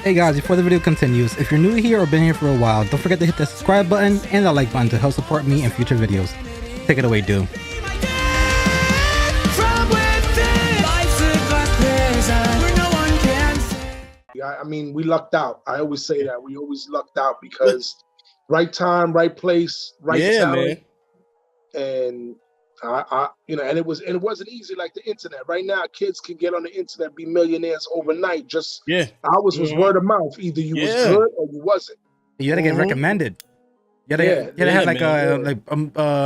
Hey guys, before the video continues, if you're new here or been here for a while, don't forget to hit the subscribe button and the like button to help support me in future videos. Take it away, dude. I mean, we lucked out. I always say that. We always lucked out because right time, right place, right talent. Man. And and it wasn't easy like the internet. Right now, kids can get on the internet, be millionaires overnight. Just ours was word of mouth. Either you was good or you wasn't. You had to get recommended. You had to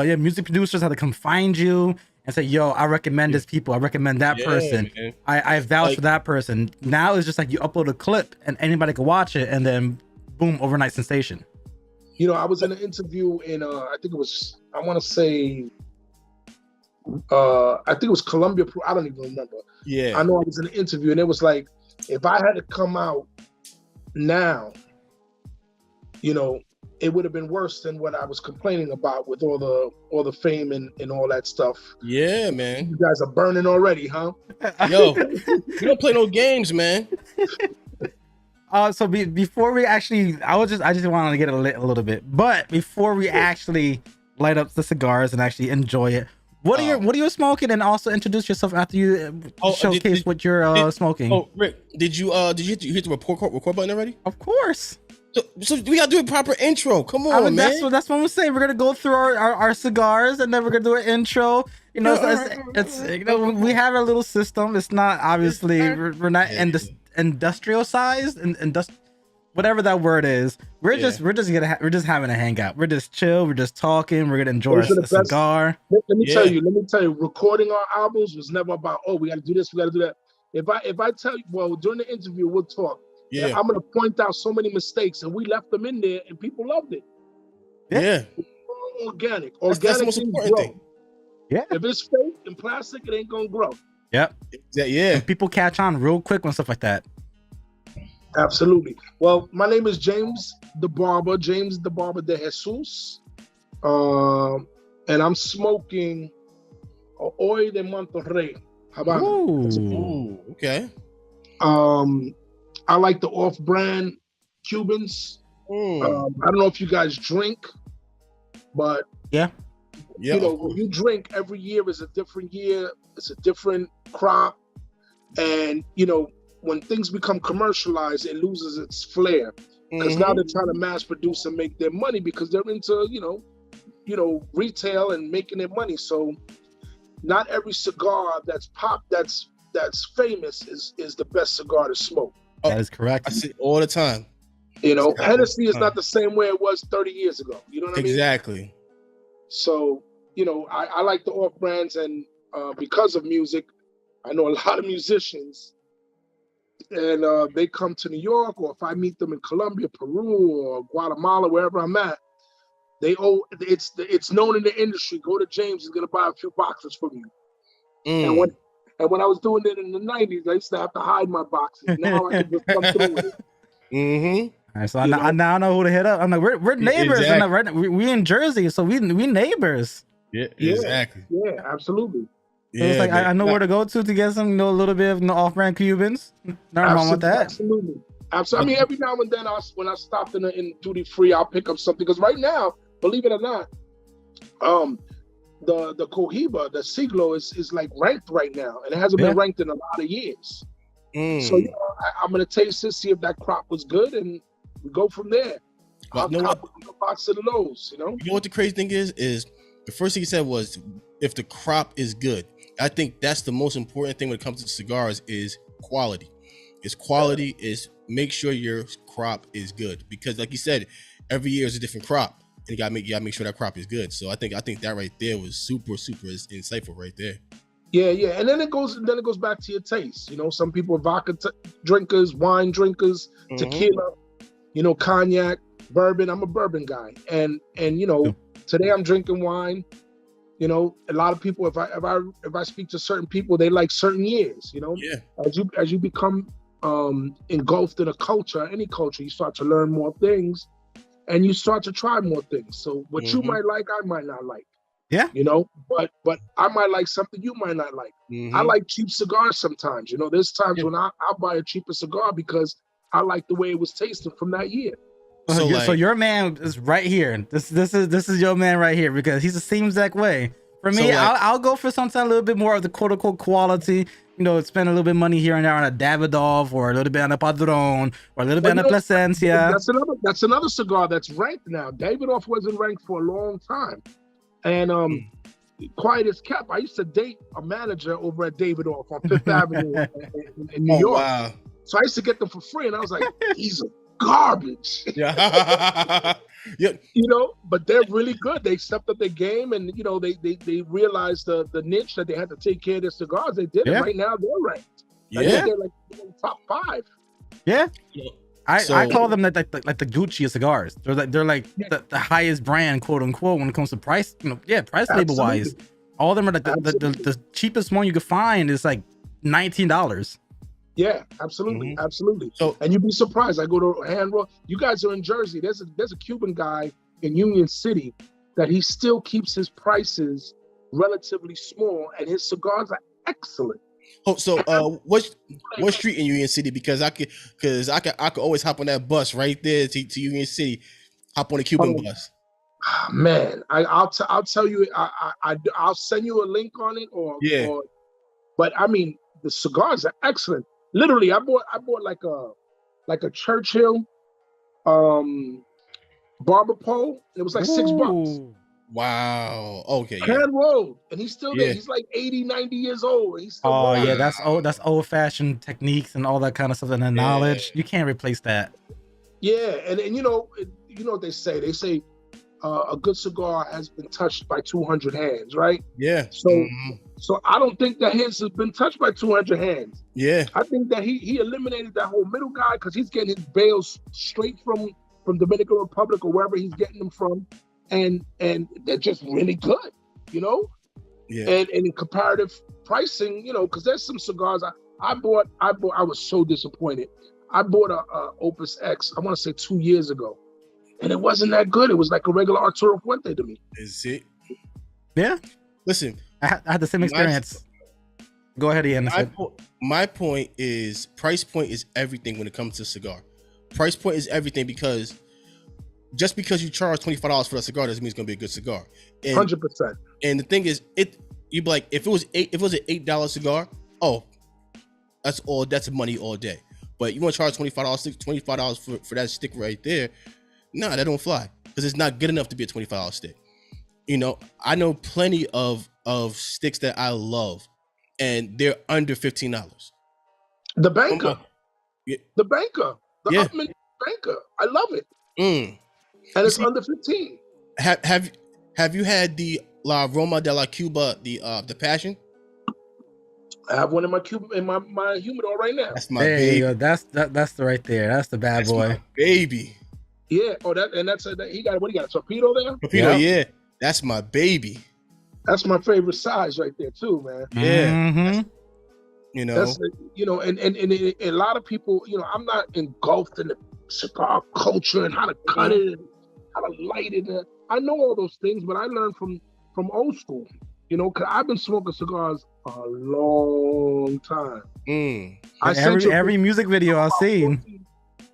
have music producers had to come find you and say, yo, I recommend this people. I recommend that person. Man. I vouch for that person. Now it's just like you upload a clip and anybody can watch it and then boom, overnight sensation. You know, I was in an interview in I think it was, I want to say, I think it was Columbia. I don't even remember. Yeah. I know I was in an interview and it was like, if I had to come out now, you know, it would have been worse than what I was complaining about with all the fame and all that stuff. Yeah, man. You guys are burning already, huh? Yo, we don't play no games, man. So before we actually, I just wanted to get a little bit, but before we actually light up the cigars and actually enjoy it, what are you smoking? And also introduce yourself after you showcase what you're smoking. Oh, Rick, did you hit the record button already? Of course. So we gotta do a proper intro. Come on, man. That's what I'm saying. We're gonna go through our cigars and then we're gonna do an intro. You know, it's you know, we have a little system. It's not obviously we're not industrial sized and whatever that word is. We're just having a hangout. We're just chill. We're just talking. We're gonna enjoy a cigar. Let me tell you. Recording our albums was never about we got to do this, we got to do that. If I tell you, well, during the interview we'll talk. Yeah, I'm gonna point out so many mistakes, and we left them in there, and people loved it. Yeah, organic. That's the most important thing. Yeah, if it's fake and plastic, it ain't gonna grow. Yep. Yeah. And people catch on real quick when stuff like that. Absolutely. Well, my name is James the Barba de Jesus, and I'm smoking Hoy de Monterrey, Havana. Ooh, okay. I like the off-brand Cubans. I don't know if you guys drink, but you know, when you drink, every year is a different year. It's a different crop, and you know, when things become commercialized, it loses its flair because now they're trying to mass produce and make their money because they're into you know retail and making their money. So not every cigar that's famous is the best cigar to smoke. That is correct. I see it all the time. You know, Hennessy is not the same way it was 30 years ago. You know what I mean? Exactly. So, you know, I like the off brands, and because of music, I know a lot of musicians, and they come to New York, or if I meet them in Colombia, Peru, or Guatemala, wherever I'm at, it's known in the industry. Go to James, he's gonna buy a few boxes from you. And when I was doing it in the 90s, I used to have to hide my boxes. Now I can just come through with it. All right, so I now know who to hit up. I'm like, we're neighbors, exactly. We in Jersey, so we neighbors. Yeah, exactly. Yeah, absolutely. So it's like I know where to go to get some, a little bit of off-brand Cubans. Nothing wrong with that. Absolutely. I mean, every now and then, when I stopped in duty free, I'll pick up something because right now, believe it or not, the Cohiba, the Siglo is like ranked right now, and it hasn't been ranked in a lot of years. So you know, I'm gonna taste it, see if that crop was good, and we go from there. I'll cop a box of those. You know what the crazy thing is the first thing he said was if the crop is good. I think that's the most important thing when it comes to cigars is quality. Is make sure your crop is good, because like you said, every year is a different crop. And you gotta make sure that crop is good. So I think that right there was super insightful right there. Yeah, and then it goes back to your taste. You know, some people are vodka drinkers, wine drinkers, tequila, you know, cognac, bourbon. I'm a bourbon guy, and you know, today I'm drinking wine. You know, a lot of people, if I speak to certain people, they like certain years. You know, as you become engulfed in a culture, any culture, you start to learn more things. And you start to try more things. So what you might like, I might not like. Yeah. You know, but I might like something you might not like. I like cheap cigars sometimes. You know, there's times when I'll buy a cheaper cigar because I liked the way it was tasting from that year. So your man is right here. This is your man right here, because he's the same exact way. For me, I'll go for something a little bit more of the quote unquote quality. Spend a little bit of money here and there on a Davidoff, or a little bit on a Padron, or a little bit on a Plasencia. That's another cigar that's ranked now. Davidoff wasn't ranked for a long time, and quiet as kept. I used to date a manager over at Davidoff on Fifth Avenue in New York. Wow. So I used to get them for free, and I was like, these are garbage. Yeah. But they're really good. They stepped up their game, and they realized the niche that they had to take care of their cigars. They did it. Right now they're ranked. They're like top 5. Yeah. I call them like the Gucci of cigars. They're like the highest brand, quote unquote, when it comes to price. Price label wise. All of them are like the cheapest one you could find is like $19. Yeah, absolutely, absolutely. So, and you'd be surprised. I go to hand roll. You guys are in Jersey. There's a Cuban guy in Union City that he still keeps his prices relatively small, and his cigars are excellent. Oh, so what street in Union City? Because I could always hop on that bus right there to Union City. Hop on a Cuban bus. Man, I'll tell you. I'll send you a link on it, but I mean, the cigars are excellent. Literally, I bought like a Churchill Barba pole. It was like $6. Wow. Okay. Hand rolled, and he's still there. He's like 80, 90 years old. He's still rolling. That's old fashioned techniques and all that kind of stuff, and the knowledge. You can't replace that. Yeah, and you know what they say? They say a good cigar has been touched by 200 hands, right? Yeah. So I don't think that his has been touched by 200 hands. Yeah. I think that he eliminated that whole middle guy, because he's getting his bales straight from Dominican Republic or wherever he's getting them from, and they're just really good, Yeah. And in comparative pricing, because there's some cigars I bought. I was so disappointed. I bought a Opus X, I want to say 2 years ago, and it wasn't that good. It was like a regular Arturo Fuente to me. Is it? Yeah. Listen, I had the same experience. Go ahead, Ian. My point is, price point is everything when it comes to cigar. Price point is everything, because just because you charge $25 for a cigar doesn't mean it's gonna be a good cigar. 100%. And the thing is, you'd be like, if it was an $8 cigar, that's money all day. But you want to charge $25 for that stick right there? No, that don't fly, because it's not good enough to be a $25 stick. I know plenty of sticks that I love, and they're under $15. The Banker, the Upman Banker, I love it, and it's under 15. Have you had the La Roma de la Cuba, the Passion? I have one in my humidor right now. That's my baby. You go. That's the right there. That's the bad boy. My baby. Yeah. That's he got a torpedo there. Torpedo, yeah. That's my baby. That's my favorite size right there too, man. Yeah. Mm-hmm. That's, and a lot of people, I'm not engulfed in the cigar culture and how to cut it and how to light it. I know all those things, but I learned from old school. Because I've been smoking cigars a long time. Every music video I've seen.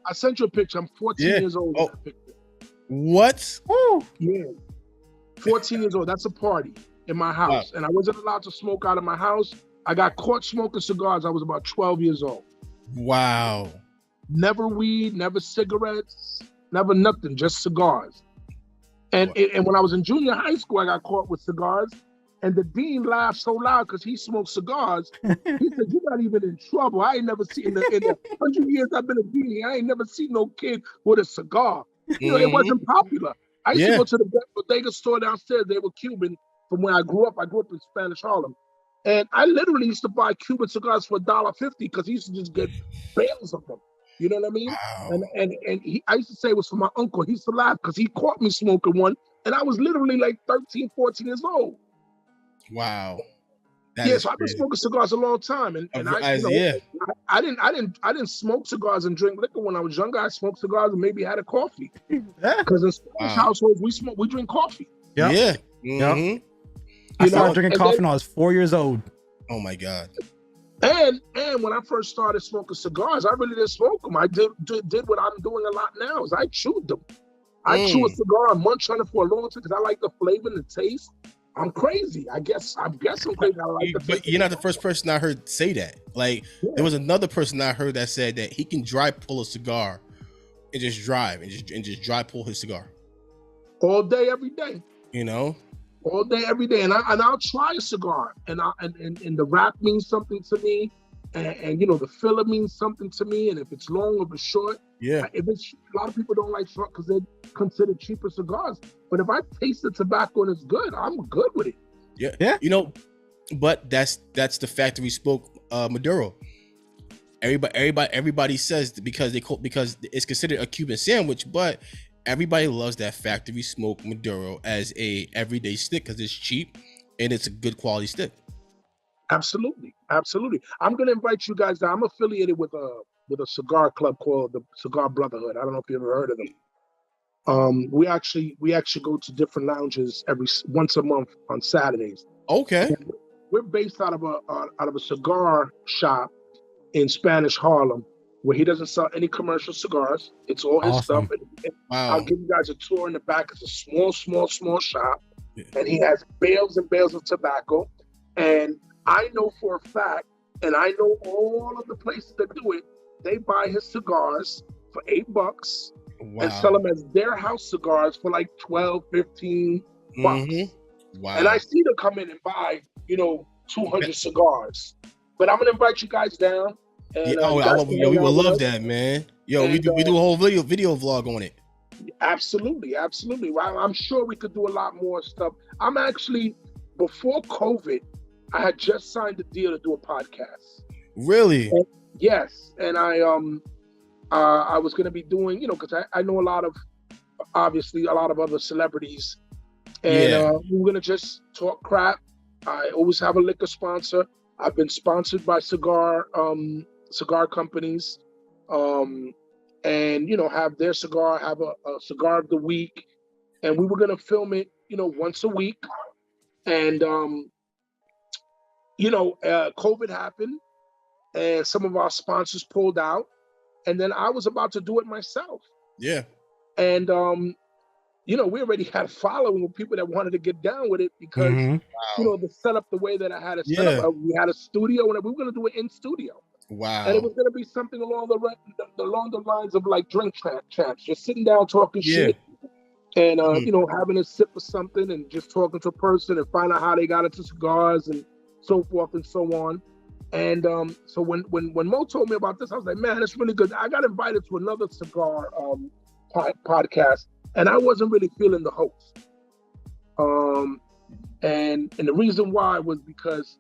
I sent you a picture. I'm 14 years old. Oh. What? Woo. Yeah. 14 years old. That's a party in my house. Wow. And I wasn't allowed to smoke out of my house. I got caught smoking cigars. I was about 12 years old. Wow. Never weed, never cigarettes, never nothing, just cigars. And when I was in junior high school, I got caught with cigars. And the dean laughed so loud because he smoked cigars. He said, "You're not even in trouble. I ain't never seen in the 100 years I've been a dean. I ain't never seen no kid with a cigar." It wasn't popular. I used to go to the bodega store downstairs. They were Cuban from where I grew up. I grew up in Spanish Harlem. And I literally used to buy Cuban cigars for $1.50 because he used to just get bales of them. You know what I mean? Wow. And I used to say it was for my uncle. He used to laugh because he caught me smoking one. And I was literally like 13, 14 years old. Wow. So I've been smoking cigars a long time, and I didn't smoke cigars and drink liquor when I was younger. I smoked cigars and maybe had a coffee. Because in Spanish households we drink coffee. Yeah. Mm-hmm. I started drinking coffee when I was 4 years old. Oh my God. And when I first started smoking cigars, I really didn't smoke them. I did what I'm doing a lot now is I chewed them. I chew a cigar, I munch on it for a long time because I like the flavor and the taste. I'm crazy. I guess I'm crazy. I like the taste. But you're not the first person I heard say that. Like there was another person I heard that said that he can dry pull a cigar and just drive and just dry pull his cigar all day, every day. You know, all day, every day, and I'll try a cigar, and the wrap means something to me, and you know the filler means something to me, and if it's long or it's short, if it's a lot of people don't like short because they're considered cheaper cigars, but if I taste the tobacco and it's good, I'm good with it. Yeah. You know, but that's the factory smoke Maduro. Everybody says because it's considered a Cuban sandwich, but everybody loves that factory smoke Maduro as a everyday stick because it's cheap and it's a good quality stick. Absolutely. I'm going to invite you guys down. I'm affiliated with a cigar club called the Cigar Brotherhood. I don't know if you ever heard of them. We actually go to different lounges once a month on Saturdays. Okay. And we're based out of a cigar shop in Spanish Harlem, where he doesn't sell any commercial cigars. It's all his stuff. And wow. I'll give you guys a tour in the back. It's a small shop. And he has bales and bales of tobacco. And I know for a fact, and I know all of the places that do it, they buy his cigars for $8 and sell them as their house cigars for like 12, 15 bucks. Wow. And I see them come in and buy, 200 cigars. But I'm gonna invite you guys down. And, we would love that, man. We do a whole video vlog on it. Absolutely. I'm sure we could do a lot more stuff. I'm actually, before COVID, I had just signed a deal to do a podcast. Really? Yes, and I was gonna be doing, because I know a lot of other celebrities, and we were gonna just talk crap. I always have a liquor sponsor. I've been sponsored by cigar companies, and have their cigar, have a cigar of the week, and we were gonna film it, once a week, and COVID happened, and some of our sponsors pulled out, and then I was about to do it myself. Yeah, and we already had a following of people that wanted to get down with it because the setup, the way that I had it set up, we had a studio, and we were gonna do it in studio. Wow. And it was gonna be something along the lines of like drink champs, just sitting down talking shit, and having a sip of something and just talking to a person and find out how they got into cigars and so forth and so on. And so when Mo told me about this, I was like, man, it's really good. I got invited to another cigar podcast, and I wasn't really feeling the host. And the reason why was because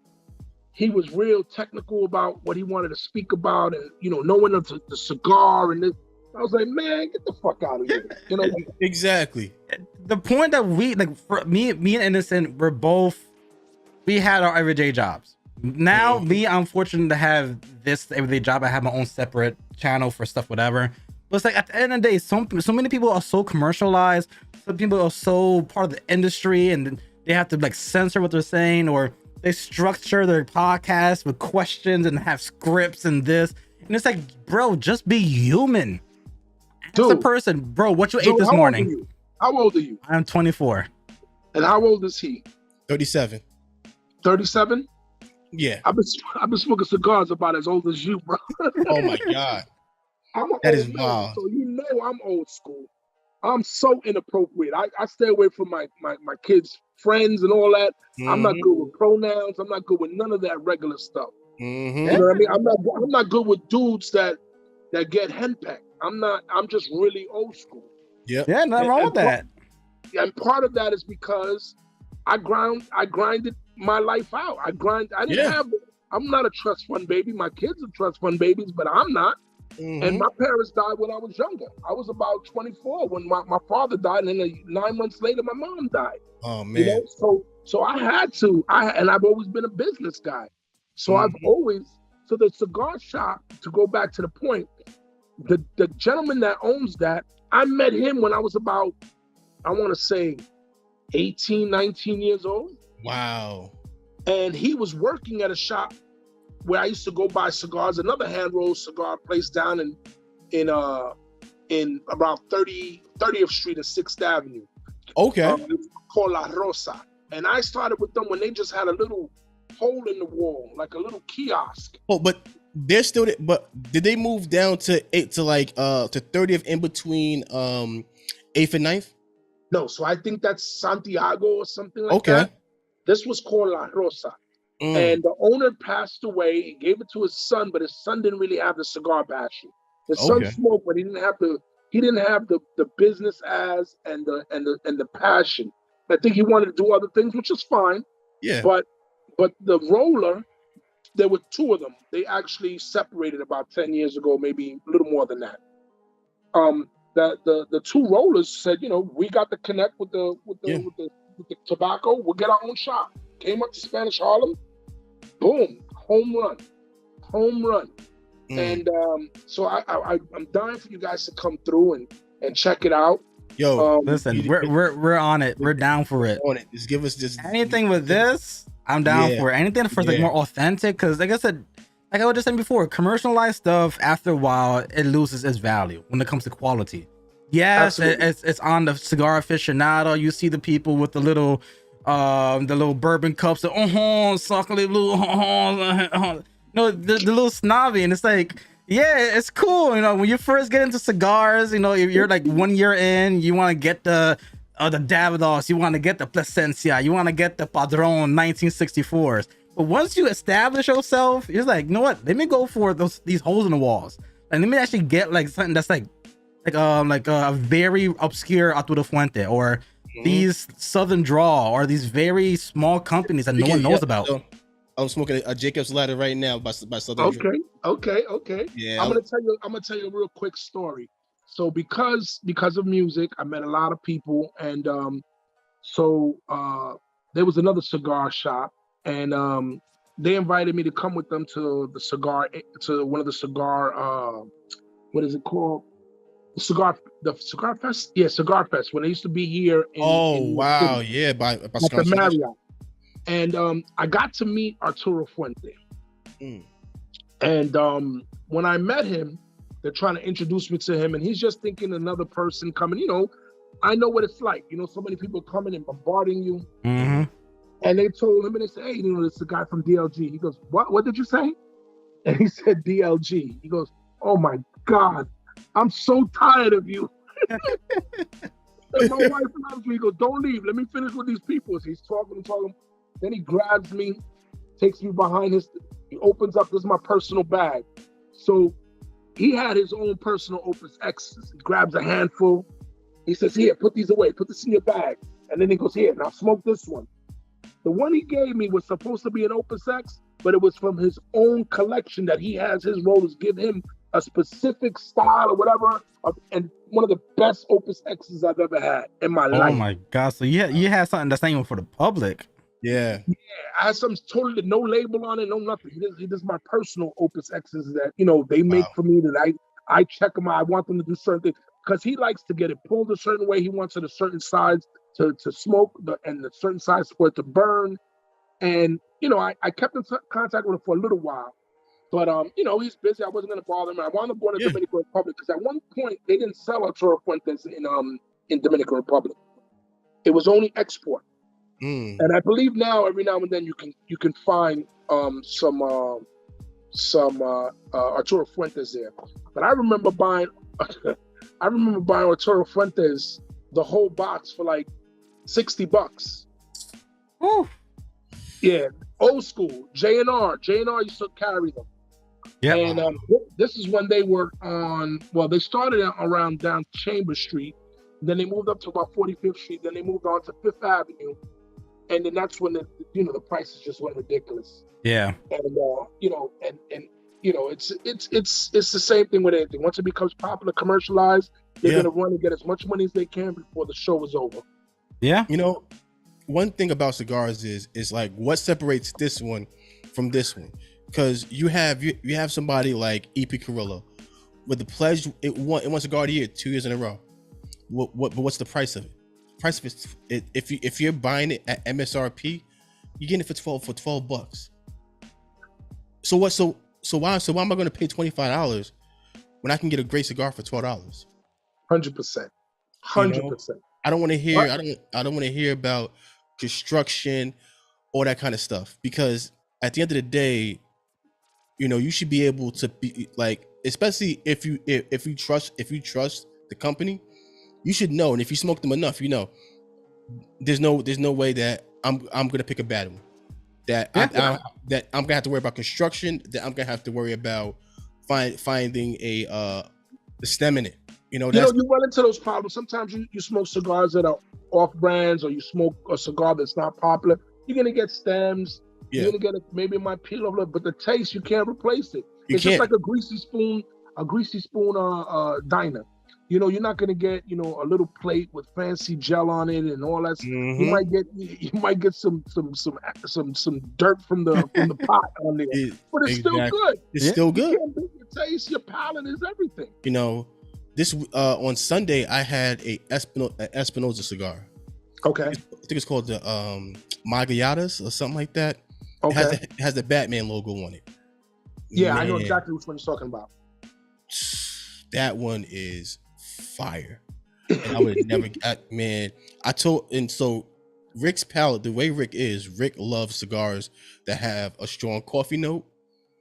he was real technical about what he wanted to speak about, and knowing the cigar and this. I was like, man, get the fuck out of here. Exactly. The point that we for me and Innocent, we had our everyday jobs. Now, I'm fortunate to have this everyday job. I have my own separate channel for stuff, whatever. But it's like at the end of the day, so many people are so commercialized. Some people are so part of the industry, and they have to like censor what they're saying, or they structure their podcast with questions and have scripts and this. And it's like, bro, just be human. As a person, bro, what you ate this morning? How old are you? I'm 24. And how old is he? 37. 37? Yeah. I've been smoking cigars about as old as you, bro. Oh my God. That is wild. So I'm old school. I'm so inappropriate. I stay away from my kids' friends and all that. I'm not good with pronouns. I'm not good with none of that regular stuff. You know what I mean? I'm not good with dudes that get henpecked. I'm just really old school. Yeah. Yeah, nothing wrong with that. And part of that is because I grinded my life out. I'm not a trust fund baby. My kids are trust fund babies, but I'm not. And my parents died when I was younger. I was about 24 when my father died, and then 9 months later, my mom died. Oh man! So I had to. And I've always been a business guy. So so the cigar shop. To go back to the point, the gentleman that owns that, I met him when I was about, I want to say, 18, 19 years old. Wow! And he was working at a shop where I used to go buy cigars, another hand rolled cigar place down in around 30th Street and 6th Avenue. Okay. Called La Rosa. And I started with them when they just had a little hole in the wall, like a little kiosk. Oh, but they're still there, but did they move down to 30th in between 8th and 9th? No, so I think that's Santiago or something like that. This was called La Rosa. And the owner passed away. He gave it to his son, but his son didn't really have the cigar passion. His son smoked, but he didn't have the business as and the passion. I think he wanted to do other things, which is fine. Yeah. But the roller, there were two of them. They actually separated about 10 years ago, maybe a little more than that. The two rollers said, we got to connect with the tobacco. We'll get our own shop. Came up to Spanish Harlem. Boom, home run. And so I'm dying for you guys to come through and check it out. Yo, listen, we're on it. We're down for it. On it. Just give us this. Anything with this, I'm down for it. Anything for like more authentic, because like I said, like I was just saying before, commercialized stuff after a while it loses its value when it comes to quality. Yes, it's on the cigar aficionado. You see the people with the little bourbon cups, the little snobby, and it's like, yeah, it's cool. When you first get into cigars, if you're like 1 year in, you want to get the Davidoff, you want to get the Plasencia, you want to get the Padron 1964s. But once you establish yourself, you're like, you know what? Let me go for these holes in the walls, and let me actually get like something that's like a very obscure Arturo Fuente, or these Southern Draw, or these very small companies that no one knows about. So I'm smoking a Jacob's Ladder right now by Southern Draw. Okay. Yeah, I'm gonna tell you a real quick story. So because of music, I met a lot of people, and there was another cigar shop, and they invited me to come with them to one of the cigar what is it called? The Cigar Fest? Yeah, Cigar Fest, when they used to be here in by the Marriott. And I got to meet Arturo Fuente. And when I met him, they're trying to introduce me to him, and he's just thinking another person coming. I know what it's like. So many people coming and bombarding you. And they told him, and they said, hey, this is the guy from DLG. He goes, what did you say? And he said DLG. He goes, oh my God, I'm so tired of you. And my wife loves me. He goes, don't leave. Let me finish with these people. So he's talking. Then he grabs me, takes me behind he opens up, this is my personal bag. So he had his own personal Opus X's. He grabs a handful. He says, here, put these away. Put this in your bag. And then he goes, here, now smoke this one. The one he gave me was supposed to be an Opus X, but it was from his own collection that he has. His rollers give him a specific style or whatever, and one of the best Opus X's I've ever had in my life. Oh my God! So you had something that's not even for the public. Yeah, I had some totally no label on it, no nothing. He does my personal Opus X's that they make for me, that I check them out. I want them to do certain things because he likes to get it pulled a certain way. He wants it a certain size to smoke, and a certain size for it to burn. And I kept in contact with him for a little while. But he's busy. I wasn't going to bother him. I wound up going to Dominican Republic because at one point they didn't sell Arturo Fuentes in Dominican Republic. It was only export. And I believe now, every now and then you can find some Arturo Fuentes there. But I remember buying Arturo Fuentes, the whole box, for like $60. Ooh. Yeah, old school. J&R used to carry them. Yeah. And this is when they were they started around down Chambers Street, then they moved up to about 45th Street, then they moved on to 5th Avenue, and then that's when the prices just went ridiculous. Yeah. And it's the same thing with anything. Once it becomes popular, commercialized, they're gonna run and get as much money as they can before the show is over. Yeah. One thing about cigars is like what separates this one from this one. Because you have somebody like E.P. Carrillo with the pledge, it won Cigar of the Year 2 years in a row. What's the price of it? Price of it, if you're buying it at MSRP, you're getting it for $12. So what? So why am I going to pay $25 when I can get a great cigar for $12? 100%. 100%. I don't want to hear. I don't want to hear about construction, all that kind of stuff, because at the end of the day, you should be able to be like, especially if you trust the company, you should know. And if you smoke them enough, there's no way that I'm gonna pick a bad one. That that I'm gonna have to worry about construction. That I'm gonna have to worry about finding the stem in it. You run into those problems. Sometimes you smoke cigars that are off brands, or you smoke a cigar that's not popular. You're gonna get stems. Yeah. You're gonna get maybe it might peel over, but the taste, you can't replace it. It's just like a greasy spoon diner. You're not gonna get a little plate with fancy gel on it and all that. Mm-hmm. You might get some dirt from the pot on there, but it's still good. It's still good. You can't beat your taste. Your palate is everything. This on Sunday I had a Espinosa cigar. Okay. I think it's called the Magallatas or something like that. Okay. It has the Batman logo on it. Yeah, man. I know exactly which one you're talking about. That one is fire. And I would never so Rick's palate, the way Rick loves cigars that have a strong coffee note.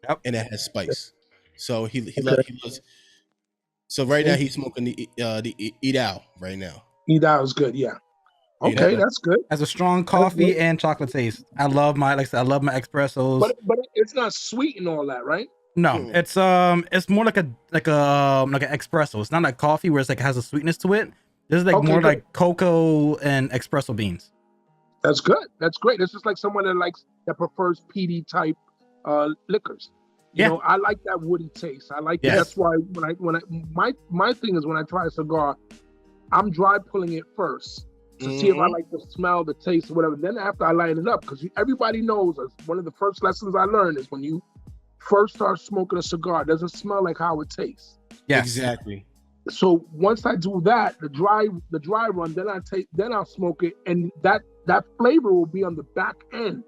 Yep. And it has spice. So he loves. So right now he's smoking the Eat Out right now. Eat Out is good, yeah. Okay, that's good. Has a strong coffee and chocolate taste. I love my espressos. But it's not sweet and all that, right? No, it's more like an espresso. It's not like coffee where it's like has a sweetness to it. This is like more good. Like cocoa and espresso beans. That's good. That's great. It's just like someone that prefers peaty type liquors. I like that woody taste. I like that. That's why my thing is when I try a cigar, I'm dry pulling it first to see if I like the smell, the taste, or whatever. Then after I light it up, because everybody knows one of the first lessons I learned is when you first start smoking a cigar, it doesn't smell like how it tastes. Yeah, exactly. So once I do that, the dry run, then I'll smoke it, and that flavor will be on the back end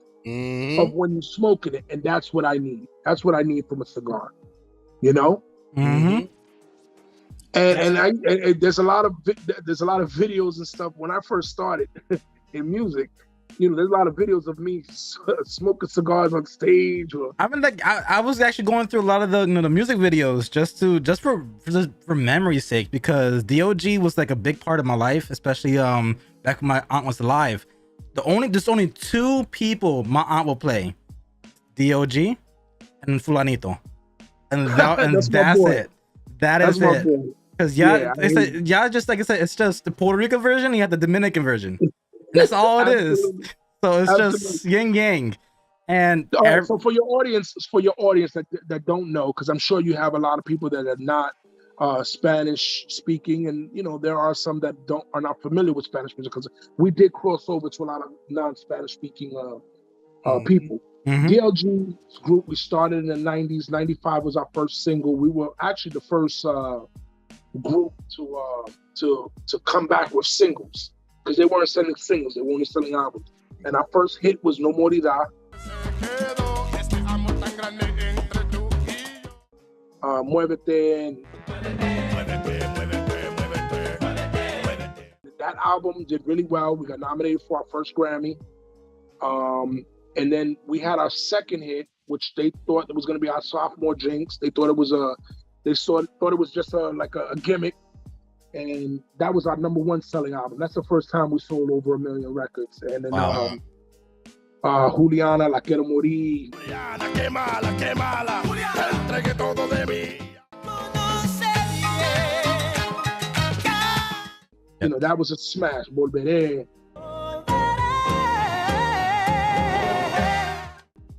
of when you're smoking it, and that's what I need. That's what I need from a cigar, Mm-hmm. And there's a lot of videos and stuff. When I first started in music, there's a lot of videos of me smoking cigars on stage. Or I was actually going through a lot of the the music videos just for memory's sake, because DLG was like a big part of my life, especially back when my aunt was alive. There's only two people my aunt will play, DLG and Fulanito, and that's it. That's it. Because y'all just like I said, it's just the Puerto Rican version. You have the Dominican version. That's all it is. So it's just yin yang. And so for your audience that don't know, because I'm sure you have a lot of people that are not Spanish speaking, and there are some that are not familiar with Spanish music, because we did cross over to a lot of non-Spanish speaking people. Mm-hmm. DLG's group, we started in the 90s. 95 was our first single. We were actually the first group to come back with singles, because they weren't selling singles, they were only selling albums. And our first hit was No Morirá. Muévete. And that album did really well. We got nominated for our first Grammy. And then we had our second hit, which they thought it was going to be our sophomore jinx. They thought it was just a gimmick. And that was our number one selling album. That's the first time we sold over 1 million records. And then Juliana, La Quiero Morir. Juliana, qué mala, entregué todo de mí. That was a smash. Volveré.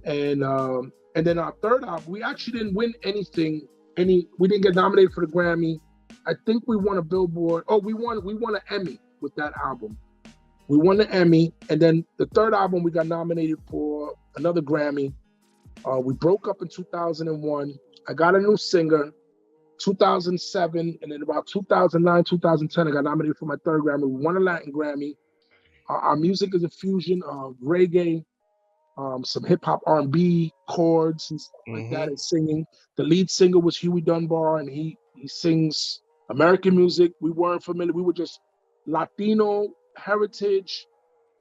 And then our third album, we actually didn't win anything. We didn't get nominated for the Grammy. I think we won a Billboard. Oh, we won an Emmy with that album. We won the Emmy, and then the third album we got nominated for another Grammy. We broke up in 2001. I got a new singer, 2007, and then about 2009, 2010, I got nominated for my third Grammy. We won a Latin Grammy. Our music is a fusion of reggae, some hip hop R&B chords and stuff like that, and singing. The lead singer was Huey Dunbar, and he sings American music. We weren't familiar. We were just Latino heritage,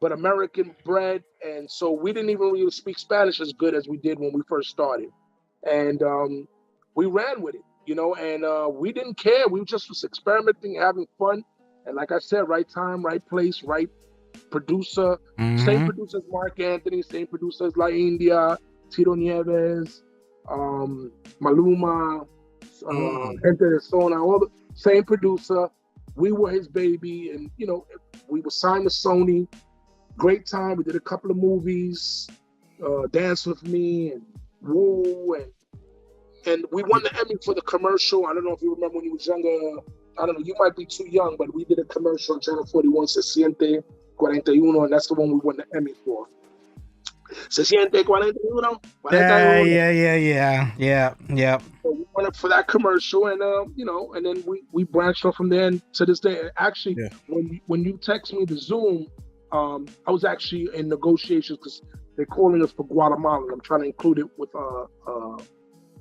but American bred, and so we didn't even really speak Spanish as good as we did when we first started. And we ran with it, you know, and we didn't care. We just was experimenting, having fun. And like I said, right time, right place, right producer. Same producer as Mark Anthony, same producer as La India, Tito Nieves, Maluma, Gente de Zona, all the same producer. We were his baby, and you know, we were signed to Sony. Great time. We did a couple of movies, Dance With Me and Woo, and we won the Emmy for the commercial. I don't know if you remember when you was younger. I don't know, you might be too young, but we did a commercial on Channel 41, Se Siente 41, and that's the one we won the Emmy for. Se Siente 41. Yeah. So we won it for that commercial, and you know, and then we branched off from there. And to this day, actually, when you text me the Zoom, I was actually in negotiations because they're calling us for Guatemala. I'm trying to include it with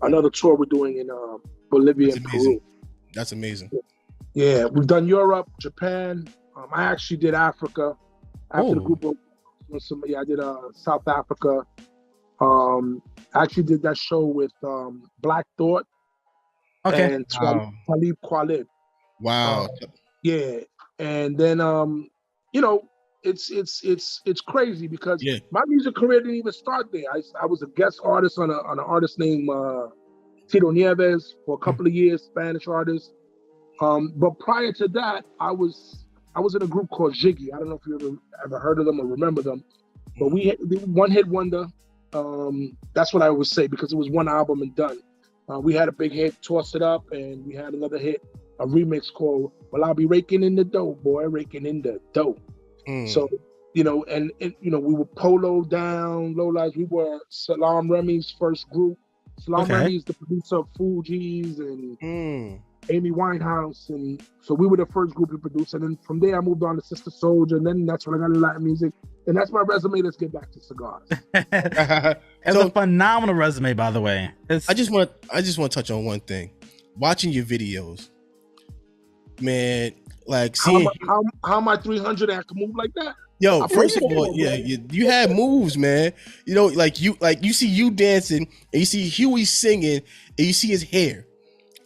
another tour we're doing in Bolivia and Peru. That's amazing. Yeah, we've done Europe, Japan. I actually did Africa. After the group of I did South Africa. I actually did that show with Black Thought and Talib Kweli. Wow. Yeah, and then you know, it's crazy because my music career didn't even start there. I was a guest artist on an artist named Tito Nieves for a couple of years, Spanish artist. But prior to that, I was in a group called Ziggy. I don't know if you ever heard of them or remember them, but we had one hit wonder. That's what I always say because it was one album and done. We had a big hit, Toss It Up, and we had another hit, a remix called Well, I'll Be Raking in the Dough, Boy, Raking in the Dough. So, you know, and you know, we were Polo Down, Low Lives. We were Salam Remy's first group. Salam Remy's the producer of Fugees and Amy Winehouse, and so we were the first group to produce. And then from there, I moved on to Sister Soldier, and then that's when I got into Latin music. And that's my resume. Let's get back to Cigars. It's a phenomenal resume, by the way. I just want to touch on one thing. Watching your videos, man, like seeing how am I 300 and I can move like that? Yo, first of all, you had moves, man. You know, like you see you dancing, and you see Huey singing, and you see his hair.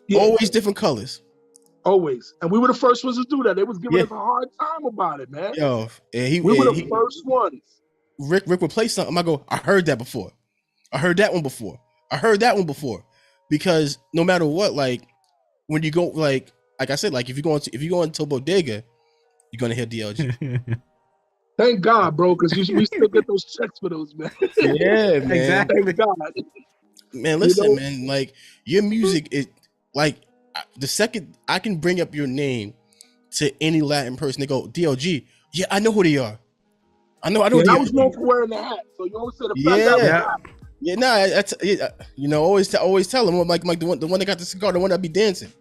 Yeah. Always different colors. Always. And we were the first ones to do that. They was giving us a hard time about it, man. Yo, and we were the first ones. Rick would play something. I go, I heard that before. I heard that one before. I heard that one before. Because no matter what, like when you go, like I said, like if you go into Bodega, you're gonna hear DLG. Thank God, bro, because we still get those checks for those, man. Yeah, man. Exactly. Thank God. Man, listen, man, like your music is like the second I can bring up your name to any Latin person, they go, DLG. Yeah, I know who they are. I know. I was known for wearing the hat, so you always said always tell them like the one that got the cigar, the one that be dancing.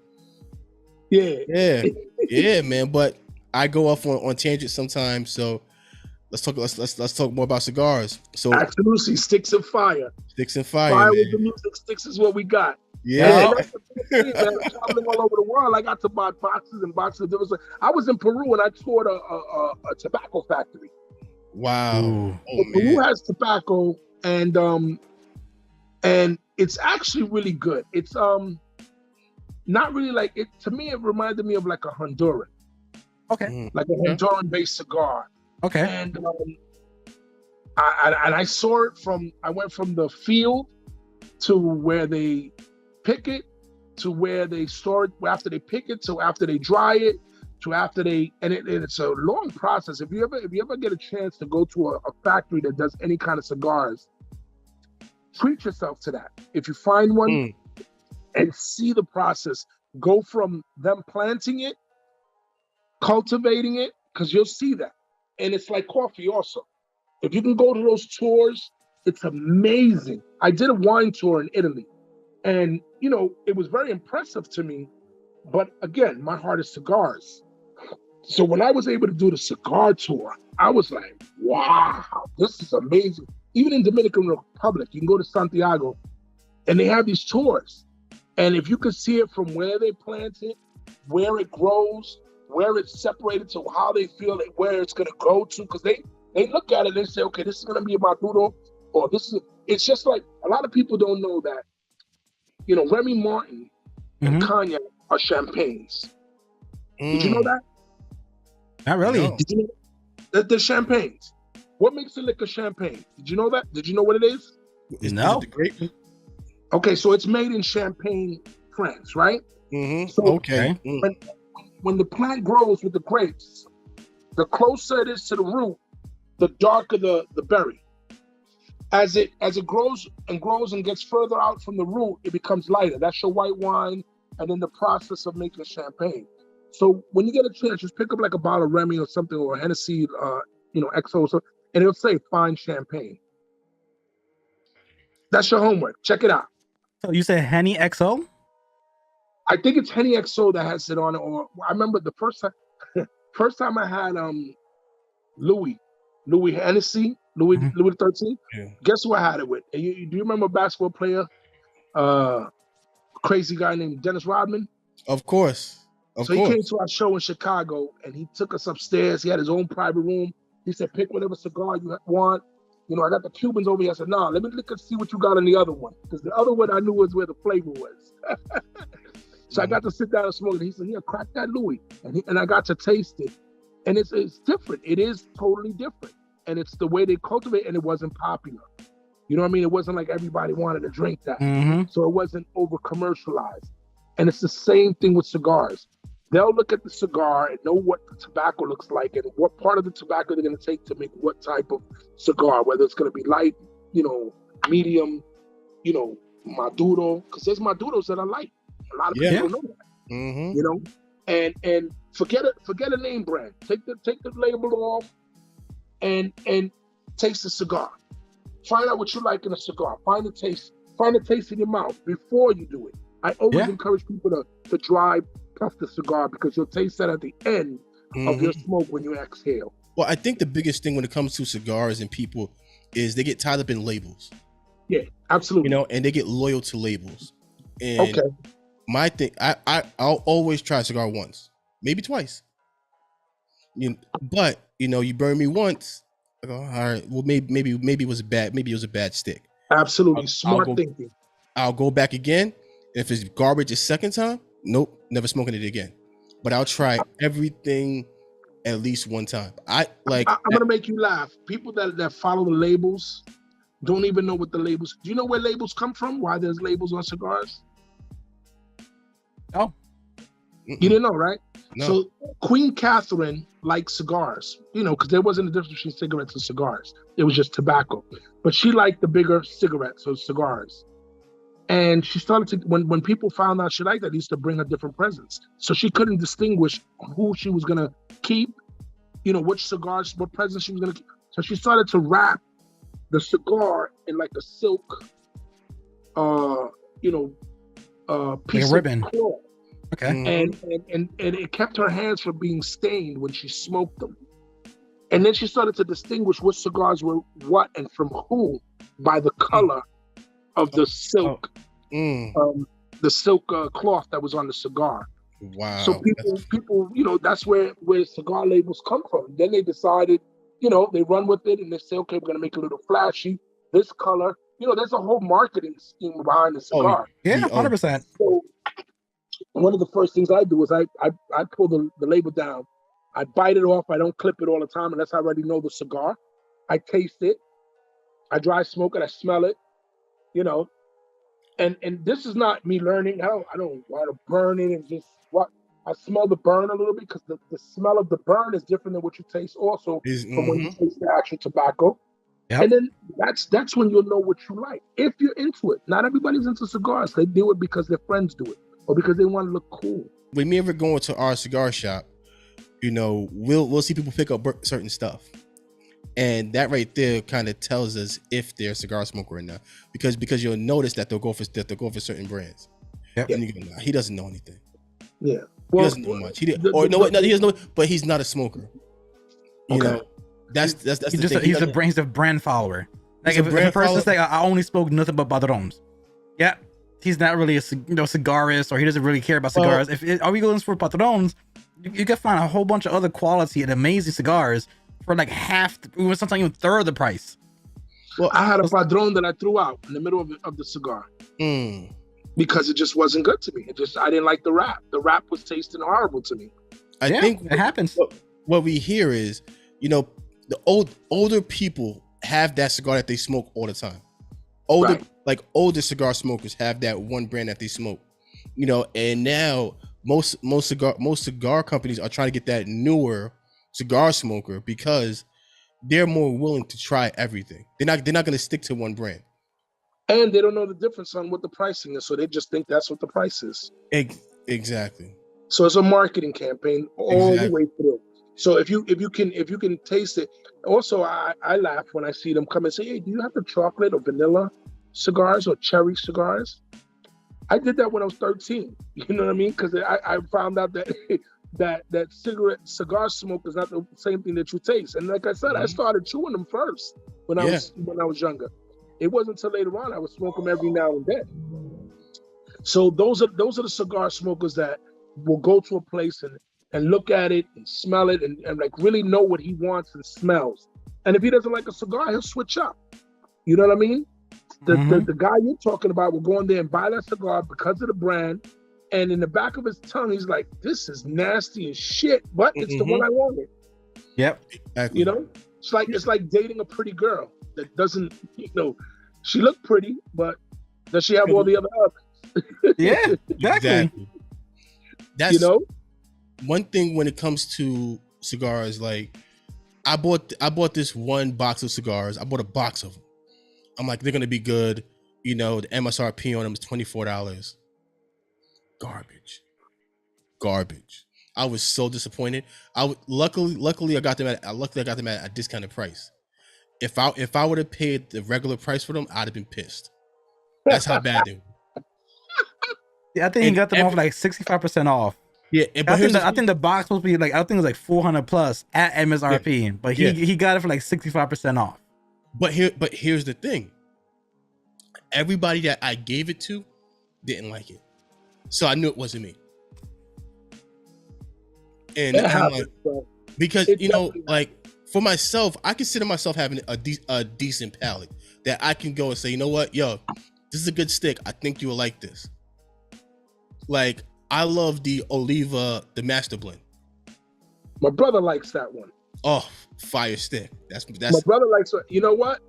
Yeah, man. But I go off on tangents sometimes, so let's talk more about cigars. So absolutely, sticks and fire. Fire with the music, sticks is what we got. Yeah. That's the thing, man. Traveling all over the world, I got to buy boxes and boxes. I was in Peru and I toured a tobacco factory. Wow. Peru has tobacco, and it's actually really good. It's not really like it. To me, it reminded me of like a Honduran. Okay. Like a Honduran-based cigar. Okay. And I saw it I went from the field to where they pick it, to where they store it, after they pick it, to after they dry it, to after they, and it's a long process. If you ever get a chance to go to a factory that does any kind of cigars, treat yourself to that. If you find one and see the process, go from them planting it, cultivating it, because you'll see that. And it's like coffee also. If you can go to those tours, it's amazing. I did a wine tour in Italy, and you know, it was very impressive to me. But again, my heart is cigars. So when I was able to do the cigar tour, I was like, wow, this is amazing. even in Dominican Republic, you can go to Santiago, and they have these tours. And if you can see it from where they plant it, where it grows, where it's separated to how they feel it, where it's going to go to, because they look at it and they say, okay, this is going to be a Maduro, or this is, it's just like, a lot of people don't know that, you know, Remy Martin and Cognac are champagnes. Did you know that? Not really. No. Did you know that they're champagnes? What makes a liquor champagne? Did you know that? Did you know what it is? No. Is it the grape? Okay, so it's made in Champagne, France, right? So okay. When the plant grows with the grapes, the closer it is to the root, the darker the berry. As it grows and gets further out from the root, it becomes lighter. That's your white wine, and then the process of making champagne. So when you get a chance, just pick up like a bottle of Remy or something, or Hennessy, XO, and it'll say fine champagne. That's your homework. Check it out. So you said Henny XO? I think it's Henny XO that has it on it. Or I remember the first time I had Louis Hennessy, Louis the 13th. Yeah. Guess who I had it with? Do you remember a basketball player, crazy guy named Dennis Rodman? Of course. He came to our show in Chicago and he took us upstairs. He had his own private room. He said, pick whatever cigar you want. You know, I got the Cubans over here. I said, no, let me look and see what you got on the other one. Because the other one I knew was where the flavor was. So I got to sit down and smoke it. He said, yeah, crack that Louis. And I got to taste it. And it's different. It is totally different. And it's the way they cultivate, and it wasn't popular. You know what I mean? It wasn't like everybody wanted to drink that. So it wasn't over commercialized. And it's the same thing with cigars. They'll look at the cigar and know what the tobacco looks like and what part of the tobacco they're going to take to make what type of cigar, whether it's going to be light, medium, Maduro, because there's Maduros that are light. A lot of people don't know that. And forget a name brand. Take the label off and taste the cigar. Find out what you like in a cigar. Find the taste in your mouth before you do it. I always encourage people to dry puff the cigar, because you'll taste that at the end of your smoke when you exhale. Well, I think the biggest thing when it comes to cigars and people is they get tied up in labels. Yeah, absolutely. And they get loyal to labels. And my thing, I'll always try a cigar once, maybe twice. But you burn me once. I go, all right. Well, maybe it was bad. Maybe it was a bad stick. Absolutely, smart thinking. I'll go back again. If it's garbage the second time, nope, never smoking it again. But I'll try everything at least one time. I'm gonna make you laugh. People that follow the labels don't even know what the labels. Do you know where labels come from? Why there's labels on cigars? No. You didn't know, right? No. So Queen Catherine liked cigars, because there wasn't a difference between cigarettes and cigars. It was just tobacco. But she liked the bigger cigarettes or cigars. And she started to, when people found out she liked that, they used to bring her different presents. So she couldn't distinguish who she was going to keep, which cigars, what presents she was going to keep. So she started to wrap the cigar in like a silk, piece like a ribbon. Of cloth. Okay. And it kept her hands from being stained when she smoked them. And then she started to distinguish what cigars were what and from who by the color of the silk, the silk cloth that was on the cigar. Wow. So people, that's where cigar labels come from. Then they decided, they run with it and they say, okay, we're going to make it a little flashy. This color, there's a whole marketing scheme behind the cigar. Yeah, 100%. So one of the first things I do is I pull the label down. I bite it off. I don't clip it all the time unless I already know the cigar. I taste it. I dry smoke it. I smell it. And this is not me learning. I don't want to burn it and just what I smell the burn a little bit, because the smell of the burn is different than what you taste also from when you taste the actual tobacco. Yep. And then that's when you'll know what you like. If you're into it. Not everybody's into cigars. They do it because their friends do it or because they want to look cool. When me ever going to our cigar shop, we'll see people pick up certain stuff. And that right there kind of tells us if they're a cigar smoker or not, because you'll notice that they'll go for certain brands. Yep. And you go, nah, he doesn't know anything. Yeah, he doesn't know much. He doesn't know, but he's not a smoker. That's he's a brand follower. Like if a person's like, I only smoke nothing but padrones. Yeah, he's not really a cigarist, or he doesn't really care about cigars. Are we going for padrones? You can find a whole bunch of other quality and amazing cigars for like half, sometimes even third of the price. Well, I had a padron that I threw out in the middle of the cigar because it just wasn't good to me. I didn't like the wrap. The wrap was tasting horrible to me. I think it happens. What we hear is, the older people have that cigar that they smoke all the time. Older cigar smokers have that one brand that they smoke. And now most cigar companies are trying to get that newer cigar smoker because they're more willing to try everything. They're not going to stick to one brand. And they don't know the difference on what the pricing is, so they just think that's what the price is. Exactly. So it's a marketing campaign all the way through. So if you can taste it. Also, I laugh when I see them come and say, "Hey, do you have the chocolate or vanilla cigars or cherry cigars?" I did that when I was 13. You know what I mean? Because I found out that that cigar smoke is not the same thing that you taste. And like I said, I started chewing them first when I was younger. It wasn't until later on I would smoke them every now and then. So those are the cigar smokers that will go to a place and look at it and smell it and like really know what he wants and smells. And if he doesn't like a cigar, he'll switch up. You know what I mean? The guy you're talking about will go in there and buy that cigar because of the brand. And in the back of his tongue, he's like, "This is nasty as shit, but it's the one I wanted." Yep. Exactly. It's like dating a pretty girl that doesn't, she looked pretty, but does she have all the other elements? Yeah, exactly. That's one thing when it comes to cigars. Like, I bought this one box of cigars. I bought a box of them. I'm like, they're gonna be good. The MSRP on them is $24. Garbage. I was so disappointed. Luckily I got them at a discounted price. If I would have paid the regular price for them, I'd have been pissed. That's how bad they were. Yeah, I think he got them off like 65% off. Yeah, but I think the box supposed to be like, I think it was like 400 plus at MSRP, but he got it for like 65% off. But here's the thing. Everybody that I gave it to didn't like it. So I knew it wasn't me. And I'm like, because like for myself, I consider myself having a decent palate that I can go and say, you know what, yo, this is a good stick. I think you will like this. Like, I love the Oliva, the Master Blend. My brother likes that one. Oh, fire stick. That's my brother likes it. You know what?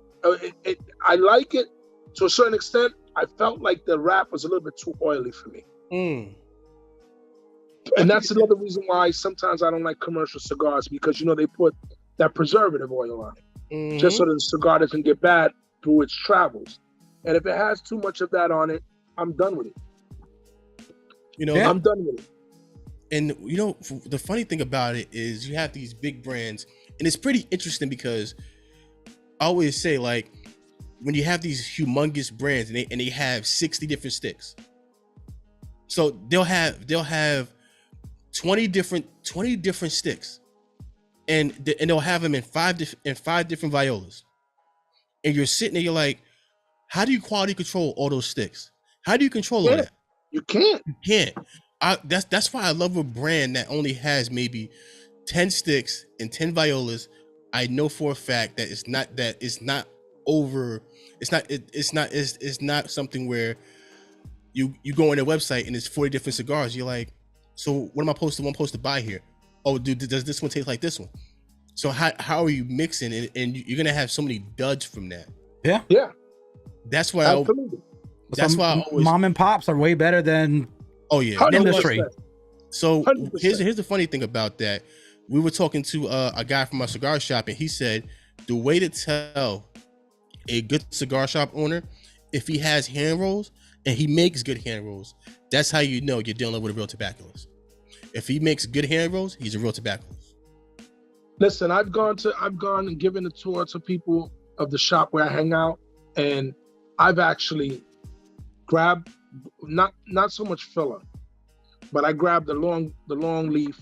I like it to a certain extent. I felt like the wrap was a little bit too oily for me. And that's another reason why sometimes I don't like commercial cigars, because they put that preservative oil on it, just so that the cigar doesn't get bad through its travels. And if it has too much of that on it, I'm done with it. I'm done with it. And the funny thing about it is you have these big brands, and it's pretty interesting because I always say, like, when you have these humongous brands and they have 60 different sticks, so they'll have 20 different sticks, and they'll have them in five different violas, and you're sitting there, you're like, how do you quality control all those sticks? How do you control all that? You can't. That's why I love a brand that only has maybe 10 sticks and 10 violas. I know for a fact that it's not something where you go on their website and it's 40 different cigars. You're like, so what am I supposed to buy here? Oh, dude, does this one taste like this one? So how are you mixing it? And you're gonna have so many duds from that. Yeah. That's why I always, mom and pops are way better than industry. So 100%. Here's the funny thing about that. We were talking to a guy from our cigar shop, and he said the way to tell a good cigar shop owner, if he has hand rolls and he makes good hand rolls, that's how you know you're dealing with a real tobacconist. If he makes good hand rolls, he's a real tobacconist. Listen, I've gone and given a tour to people of the shop where I hang out, and I've actually grabbed not so much filler, but I grabbed the long leaf,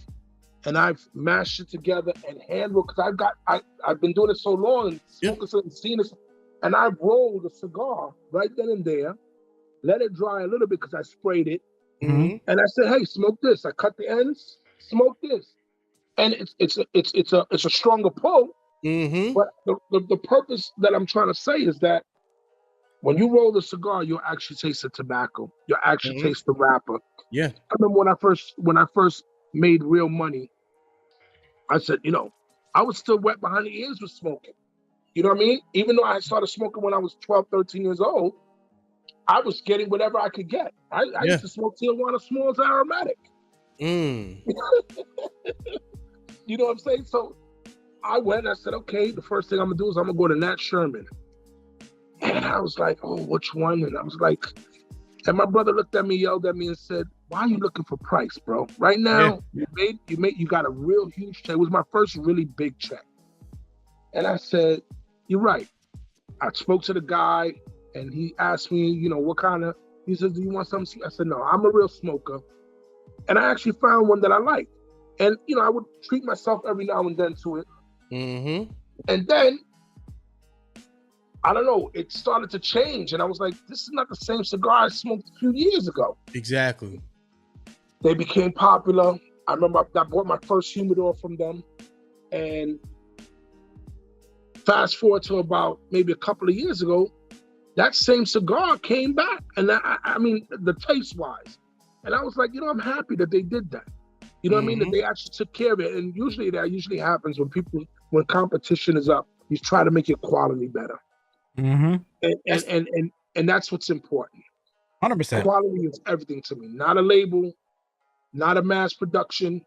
and I've mashed it together and hand rolled, because I've been doing it so long and smoking and seeing this, And I rolled a cigar right then and there, let it dry a little bit because I sprayed it. Mm-hmm. And I said, hey, smoke this. I cut the ends, smoke this. And it's a stronger pull. Mm-hmm. But the purpose that I'm trying to say is that when you roll the cigar, you'll actually taste the tobacco. You'll actually taste the wrapper. Yeah. I remember when I first made real money, I said, I was still wet behind the ears with smoking. You know what I mean? Even though I started smoking when I was 12, 13 years old, I was getting whatever I could get. I used to smoke Tijuana Smalls aromatic. Mm. You know what I'm saying? So I went and I said, okay, the first thing I'm going to do is I'm going to go to Nat Sherman. And I was like, oh, which one? And I was like, and my brother looked at me, yelled at me and said, why are you looking for price, bro? Right now, you got a real huge check. It was my first really big check. And I said, you're right. I spoke to the guy and he asked me, what kind of, he says, do you want something? I said, no, I'm a real smoker. And I actually found one that I liked. And, I would treat myself every now and then to it. Mm-hmm. And then, I don't know, it started to change. And I was like, this is not the same cigar I smoked a few years ago. Exactly. They became popular. I remember I bought my first humidor from them. And fast forward to about maybe a couple of years ago, that same cigar came back. And I mean, the taste-wise. And I was like, I'm happy that they did that. You know what I mean? That they actually took care of it. And usually that happens when competition is up, you try to make your quality better. Mm-hmm. And that's what's important. 100%. Quality is everything to me. Not a label, not a mass production,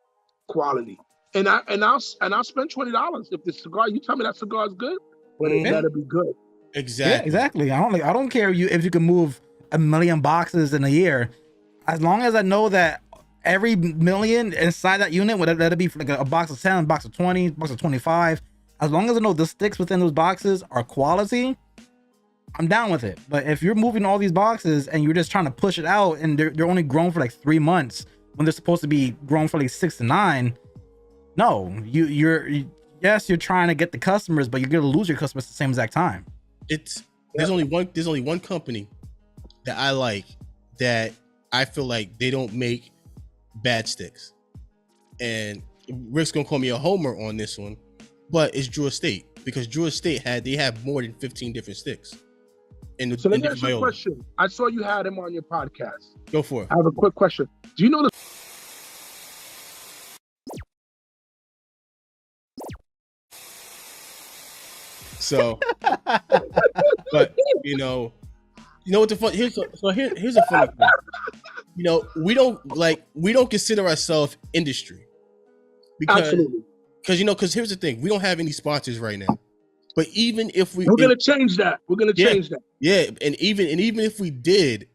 quality. And I'll spend $20 if the cigar. You tell me that cigar is good, but it better be good. Exactly. Yeah, exactly. I don't care if you can move 1 million boxes in a year, as long as I know that every million inside that unit, whether that be like a box of 10, a box of 20, box of 25, as long as I know the sticks within those boxes are quality, I'm down with it. But if you're moving all these boxes and you're just trying to push it out and they're only grown for like 3 months when they're supposed to be grown for like 6 to 9, no, you're trying to get the customers, but you're gonna lose your customers at the same exact time. There's only one company that I like that I feel like they don't make bad sticks, and Rick's gonna call me a homer on this one, but it's Drew Estate, because Drew Estate they have more than 15 different sticks. So let me ask you a question. I saw you had him on your podcast. Go for it. I have a quick question. Do you know the So, but you know what the fun? Here's a funny thing. We don't consider ourselves industry because here's the thing: we don't have any sponsors right now. But even if we're gonna change that, change that. Yeah, and even if we did,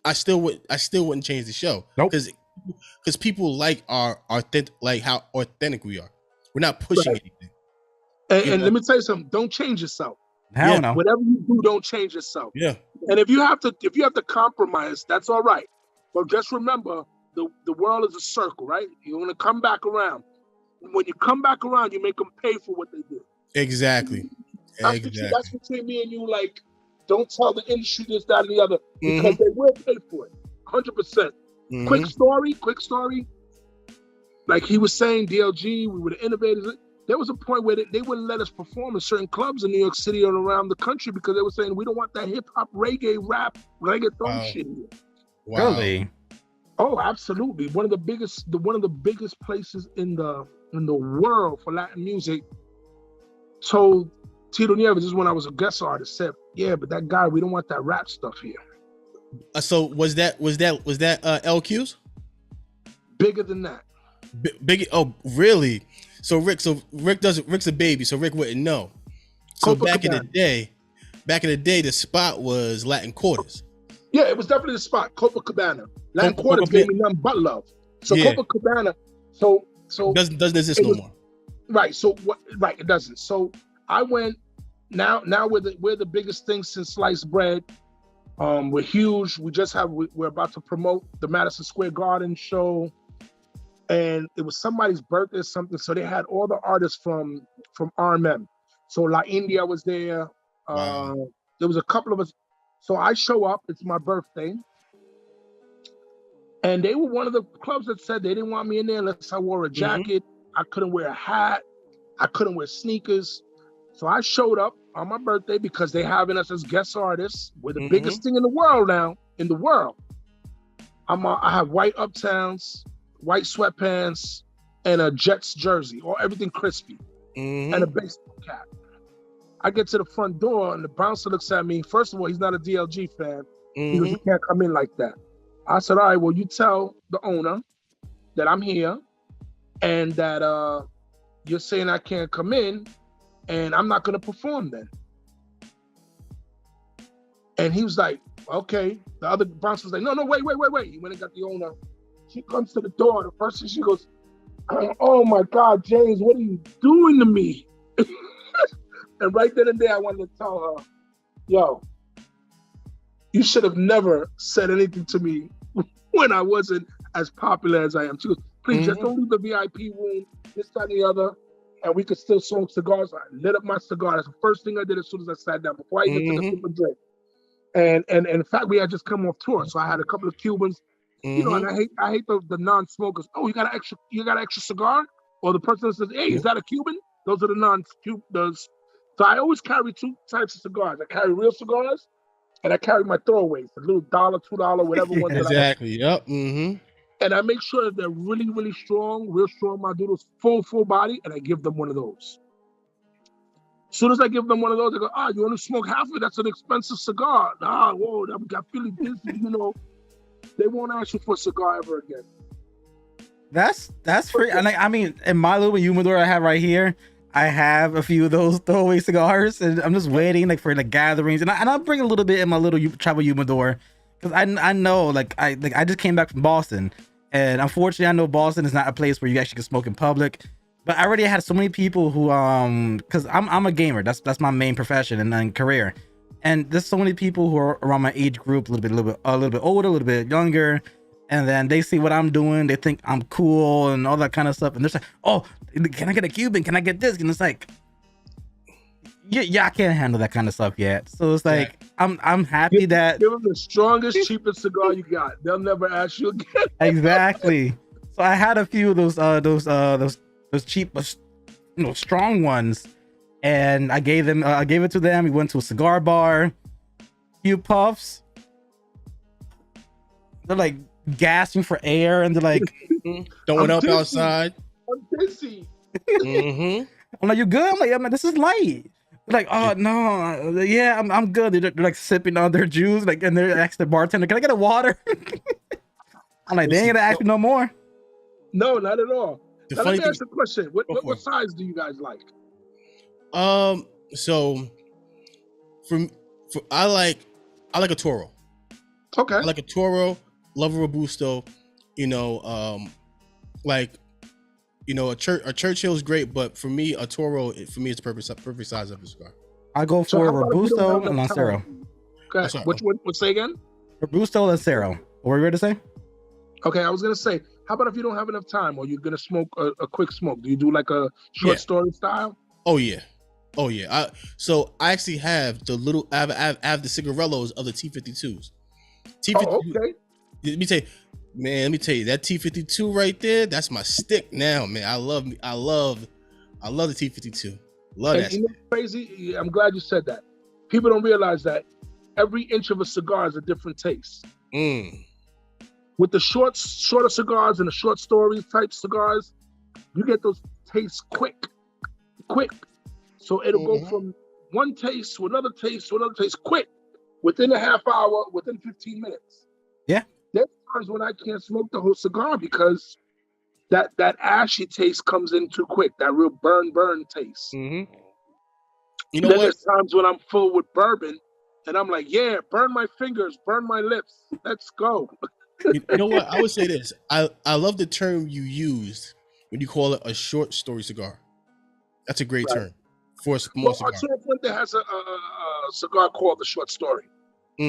I still wouldn't change the show. Nope. Because people like our authentic, like how authentic we are. We're not pushing anything. And let me tell you something. Don't change yourself. Hell no. Whatever you do, don't change yourself. Yeah. And if you have to compromise, that's all right. But just remember, the world is a circle, right? You're gonna come back around. When you come back around, you make them pay for what they do. Exactly. That's between me and you. Like, don't tell the industry this, that, and the other, because they will pay for it. 100%. Quick story. Like he was saying, DLG, we were the innovators. There was a point where they wouldn't let us perform in certain clubs in New York City and around the country because they were saying we don't want that hip hop, reggae, rap, reggaeton shit here. Wow. Really? Oh, absolutely. One of the biggest places in the world for Latin music told Tito Nieves, this is when I was a guest artist, said, yeah, but that guy, we don't want that rap stuff here. So was that LQ's? Bigger than that. Big. Oh, really? So Rick's a baby, so Rick wouldn't know. So back in the day, the spot was Latin Quarters. Yeah, it was definitely the spot. Copacabana. Latin Quarters gave me nothing but love. So Copacabana. So doesn't exist no more. Right. So what? Right. It doesn't. So I went. Now we're the biggest thing since sliced bread. We're huge. We're about to promote the Madison Square Garden show. And it was somebody's birthday or something. So they had all the artists from RMM. So La India was there. Wow. There was a couple of us. So I show up. It's my birthday. And they were one of the clubs that said they didn't want me in there unless I wore a jacket. I couldn't wear a hat. I couldn't wear sneakers. So I showed up on my birthday because they having us as guest artists. We're the biggest thing in the world now, in the world. I have white Uptowns, white sweatpants, and a Jets jersey, or everything crispy, and a baseball cap. I get to the front door, and the bouncer looks at me. First of all, he's not a DLG fan. He goes, "You can't come in like that." I said, "All right, well, you tell the owner that I'm here and that you're saying I can't come in, and I'm not going to perform then." And he was like, "Okay." The other bouncer was like, no, wait. He went and got the owner. She comes to the door. The first thing she goes, "Oh my God, James, what are you doing to me?" And right then and there, I wanted to tell her, "Yo, you should have never said anything to me when I wasn't as popular as I am." She goes, "Please, just don't leave the VIP room, this, that, and the other, and we could still smoke cigars." I lit up my cigar. That's the first thing I did as soon as I sat down, before I even took a sip of drink. And in fact, we had just come off tour, so I had a couple of Cubans, you know. And I hate the non-smokers. "Oh, you got an extra cigar?" Or the person that says, "Hey, is that a Cuban?" Those are the non-Cubans. So I always carry two types of cigars. I carry real cigars, and I carry my throwaways, the little $1, $2, whatever ones. Exactly. Yep. And I make sure that they're really, really strong, real strong Maduros, full body, and I give them one of those. As soon as I give them one of those, they go, "You only smoke half of it? That's an expensive cigar." "Nah, whoa, I'm feeling dizzy," you know. They won't ask you for a cigar ever again. That's free. And I mean, in my little humidor I have right here, I have a few of those throwaway cigars, and I'm just waiting for gatherings, and I'll bring a little bit in my little travel humidor, because I know I just came back from Boston, and unfortunately I know Boston is not a place where you actually can smoke in public. But I already had so many people who because I'm a gamer, that's my main profession and career, and there's so many people who are around my age group, a little bit older, a little bit younger, and then they see what I'm doing, they think I'm cool and all that kind of stuff, and they're like, "Oh, can I get a Cuban? Can I get this?" And it's like, yeah, I can't handle that kind of stuff yet. So it's like, I'm happy that give them the strongest, cheapest cigar you got. They'll never ask you again. Exactly. So I had a few of those cheap, strong ones, and I gave it to them. We went to a cigar bar, few puffs. They're like gasping for air, and they're like throwing up outside. I'm busy. I'm like, "You good?" I'm like, "Yeah, man, this is light." They're like, "Oh no, yeah, I'm good." They're like sipping on their juice, and they're asking the bartender, "Can I get a water?" I'm like, "They ain't gonna ask me no more." No, not at all. Now, let me ask you a question. What size do you guys like? So I like a Toro. Okay. I like a Toro, love a Robusto, a Churchill is great, but for me, a Toro, for me, it's perfect size of a cigar. I go for a Robusto and Lancero. Okay. What say again? Robusto, Lancero. What were you going to say? Okay, I was going to say, how about if you don't have enough time, or you're going to smoke a quick smoke? Do you do like a short story style? Oh yeah. So I actually have I have the cigarellos of the T52s. Oh, okay. Let me tell you, that T52 right there, that's my stick now, man. I love the T52. Love that. You know, crazy. I'm glad you said that. People don't realize that every inch of a cigar is a different taste. With the shorter cigars and the short story type cigars, you get those tastes quick. So it'll go from one taste to another taste quick, within a half hour, within 15 minutes. Yeah. There's times when I can't smoke the whole cigar because that ashy taste comes in too quick, that real burn taste. You know what? There's times when I'm full with bourbon and I'm like, yeah, burn my fingers, burn my lips. Let's go. You know what? I would say this. I love the term you used when you call it a short story cigar. That's a great term for a small cigar. Arturo Fuente has a cigar called the Short Story. I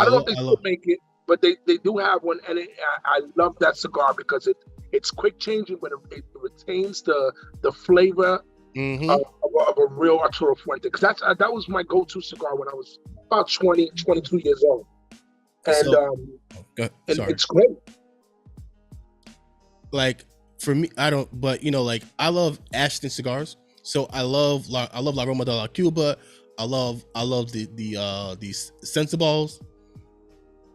don't know if they still make it, but they do have one, and I love that cigar because it's quick changing, but it retains the flavor of of a real Arturo Fuente, because that was my go-to cigar when I was about 20, 22 years old. And it's great. Like for me, I don't, but you know, like I love Ashton cigars. So I love La Roma de la Cuba. I love these Sensibles.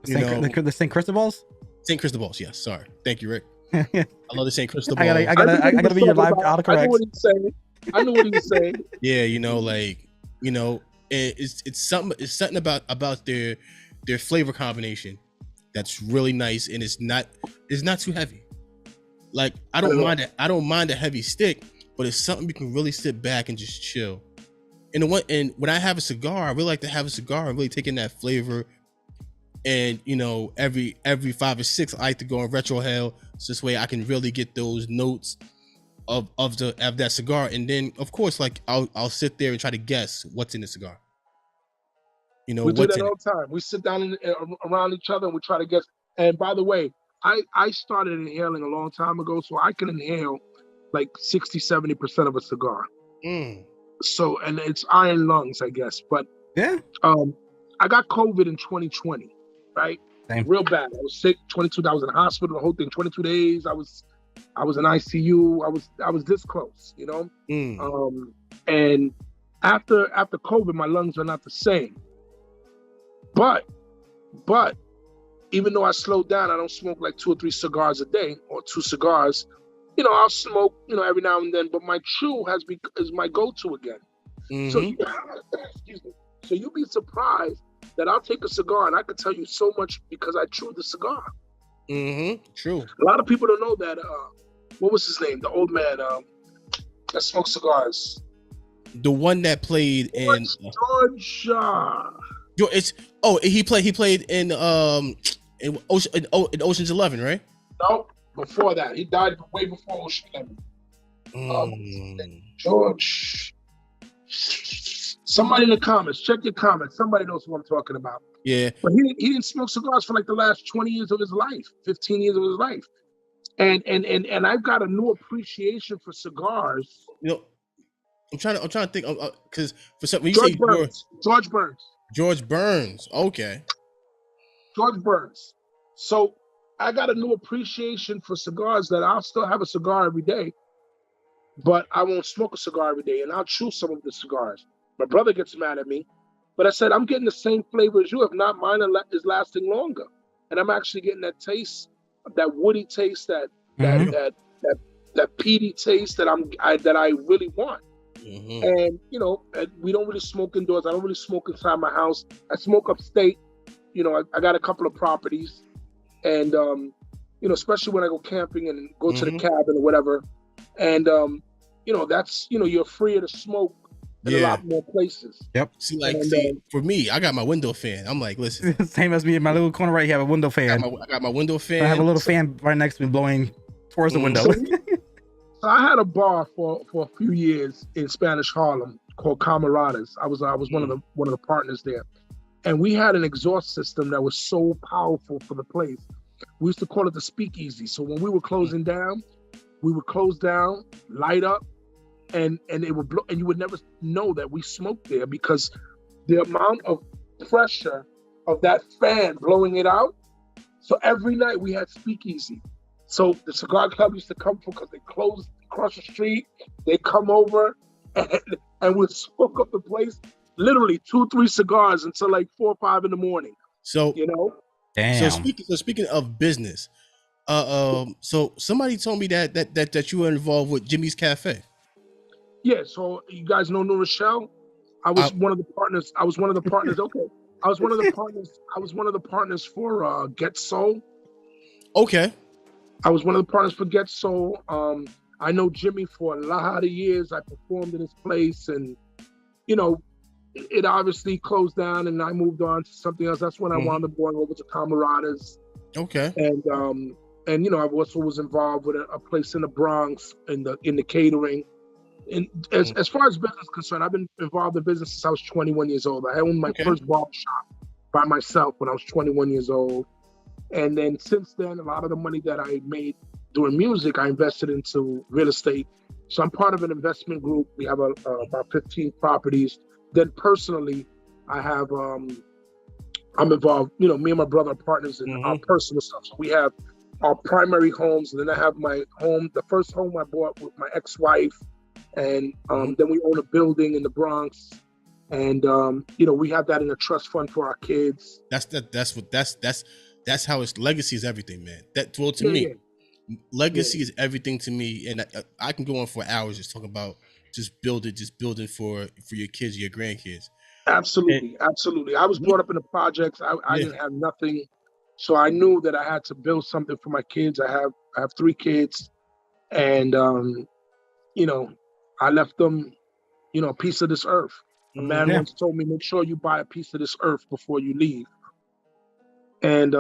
The St. Cristobal's? St. Cristobal's, yes. Sorry. Thank you, Rick. I love the St. Cristobal's. I gotta be your live autocorrect. I knew what he was saying. Yeah, it's something about their flavor combination that's really nice, and it's not too heavy. Like I don't mind a heavy stick, but it's something you can really sit back and just chill. And when I have a cigar, I really like to have a cigar and really take in that flavor. And every 5 or 6, I like to go in retrohale, so this way I can really get those notes of that cigar. And then of course, like I'll sit there and try to guess what's in the cigar. We do that all the time. We sit down around each other and we try to guess. And by the way, I started inhaling a long time ago, so I can inhale like 60-70% of a cigar. So, and it's iron lungs, I guess. But yeah, I got COVID in 2020, right? Same. Real bad. I was sick. 22. I was in the hospital. The whole thing. 22 days. I was in ICU. I was this close, And after COVID, my lungs are not the same. But even though I slowed down, I don't smoke like 2 or 3 cigars a day or 2 cigars. I'll smoke, every now and then, but my chew is my go-to again. So, excuse me. So you'll be surprised that I'll take a cigar and I can tell you so much because I chew the cigar. True. A lot of people don't know that. What was his name? The old man that smoked cigars. The one that played in George. He played in Ocean's 11, right? No, before that. He died way before Ocean's 11. George. Somebody in the comments, check your comments. Somebody knows what I'm talking about. Yeah. But he didn't smoke cigars for like the last 20 years of his life, 15 years of his life. And I've got a new appreciation for cigars. I'm trying to think because for some when you George say Burns. George Burns. Okay. George Burns. So I got a new appreciation for cigars that I'll still have a cigar every day, but I won't smoke a cigar every day, and I'll chew some of the cigars. My brother gets mad at me, but I said, I'm getting the same flavor as you. If not, mine is lasting longer. And I'm actually getting that taste, that woody taste, that peaty taste that I really want. And we don't really smoke indoors. I don't really smoke inside my house. I smoke upstate. I got a couple of properties, and especially when I go camping and go to the cabin or whatever, and that's you're freer to smoke in a lot more places. Yep. For me, I got my window fan. I'm like, listen. Same as me in my little corner right here. I have a window fan. I got my window fan. I have a little fan right next to me blowing towards the window. So I had a bar for a few years in Spanish Harlem called Camaradas. I was one of the partners there, and we had an exhaust system that was so powerful for the place. We used to call it the speakeasy. So when we were closing down, we would close down, light up, and it would blow, and you would never know that we smoked there because the amount of pressure of that fan blowing it out. So every night we had speakeasy. So the cigar club used to come from because they closed across the street. They come over and would smoke up the place. Literally 2-3 cigars until like 4 or 5 in the morning. So Damn. So speaking of business, so somebody told me that you were involved with Jimmy's Cafe. Yeah. So you guys know New Rochelle? I was one of the partners. Okay. I was one of the partners. I was one of the partners for Get Soul. Okay. I was one of the partners for Get Soul. I know Jimmy for a lot of years. I performed in his place, and it obviously closed down, and I moved on to something else. That's when I wound up going over to Camaradas. Okay. And I also was involved with a place in the Bronx in the catering. And as far as business is concerned, I've been involved in business since I was 21 years old. I owned my first barber shop by myself when I was 21 years old. And then since then, a lot of the money that I made doing music, I invested into real estate So I'm part of an investment group. We have about 15 properties. Then personally, I have I'm involved. You know, me and my brother are partners in our personal stuff. So we have our primary homes, and then I have my home. The first home I bought with my ex-wife, and then we own a building in the Bronx, and you know, we have that in a trust fund for our kids. That's how it's legacy is everything, man. To me. Legacy is everything to me, and I can go on for hours just talking about just building for your kids, your grandkids. Absolutely. I was brought up in the projects. I didn't have nothing, so I knew that I had to build something for my kids. I have 3 kids, and you know, I left them, you know, a piece of this earth. A man once told me, make sure you buy a piece of this earth before you leave. And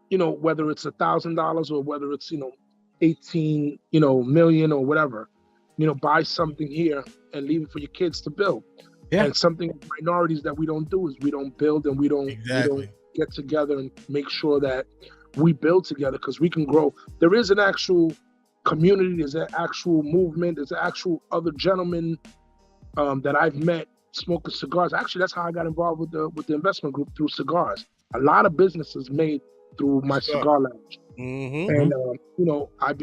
you know, whether it's $1,000 or whether it's, you know, 18, you know, million or whatever, you know, buy something here and leave it for your kids to build. And something minorities that we don't do is we don't build, and we don't get together and make sure that we build together, because we can grow. There is an actual community, there's an actual movement, there's an actual other gentlemen that I've met smoking cigars. Actually, that's how I got involved with the investment group, through cigars. A lot of businesses made through my cigar lounge. And you know, I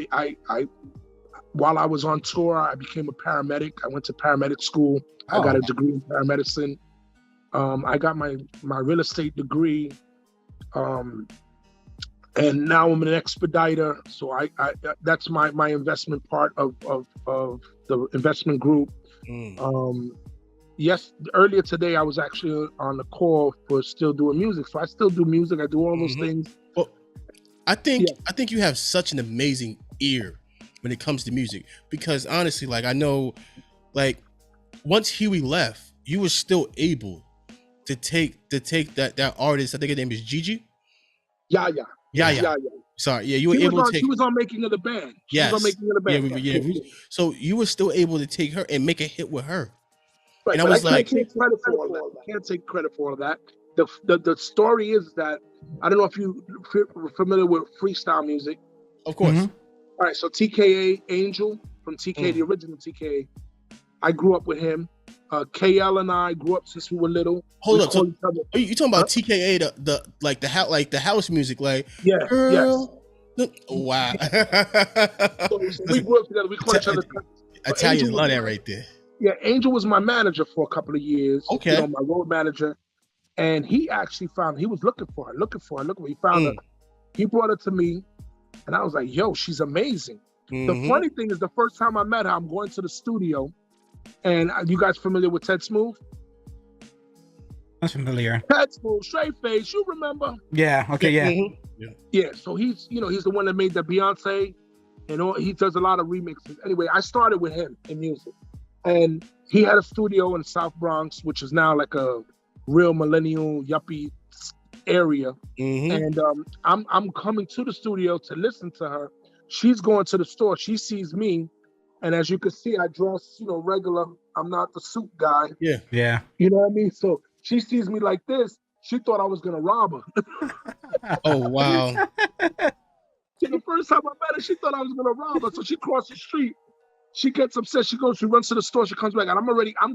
while I was on tour, I became a paramedic. I went to paramedic school. I got a degree in paramedicine. I got my real estate degree, and now I'm an expediter. So I that's my investment part of the investment group. Yes, earlier today I was actually on the call for still doing music. So I still do music. I do all those things. Well, I think you have such an amazing ear when it comes to music, because honestly, like, I know, like, once Huey left, you were still able to take that artist. I think his name is Gigi. Yeah. Sorry, you were able to take. She was on Making of the Band. Yes. She was on Making of the Band. So you were still able to take her and make a hit with her. Right, and I was like, can't take credit for all that. Can't take credit for all that. The story is that, I don't know if you're familiar with freestyle music. Of course. All right, so TKA Angel from TKA, the original TKA, I grew up with him. KL and I grew up since we were little. Hold up, so are you talking about TKA, the house music, like girl? Yes. Wow. So we grew up together. We called each other. Italians love that right there. Yeah, Angel was my manager for a couple of years. Okay. You know, my road manager. And he actually he was looking for her. He found her. He brought her to me, and I was like, yo, she's amazing. The funny thing is, the first time I met her, I'm going to the studio, and you guys familiar with Ted Smooth? I'm familiar. Ted Smooth, straight face, you remember? Yeah, okay, yeah. Yeah, so he's the one that made the Beyonce, and he does a lot of remixes. Anyway, I started with him in music. And he had a studio in South Bronx, which is now like a real millennial yuppie area. And I'm coming to the studio to listen to her. She's going to the store. She sees me, and as you can see, I dress, you know, regular. I'm not the suit guy. Yeah. You know what I mean? So she sees me like this. She thought I was gonna rob her. Oh wow! So the first time I met her, she thought I was gonna rob her. So she crossed the street. She gets upset. She runs to the store. She comes back, and I'm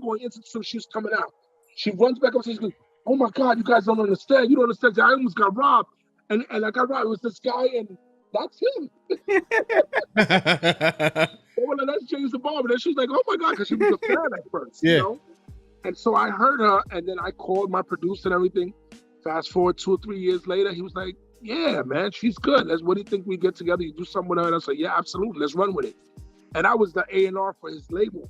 going into the store. She's coming out. She runs back up. She goes, "Oh my God, you guys don't understand. You don't understand. I almost got robbed." And I got robbed. It was this guy, and that's him. Well, that's James the Barba. Then she's like, "Oh my God," because she was a fan at first, you know. And so I heard her, and then I called my producer and everything. Fast forward 2 or 3 years later, he was like, "Yeah, man, she's good. What do you think we get together? You do something with her?" And I said, "Yeah, absolutely. Let's run with it." And I was the A&R for his label.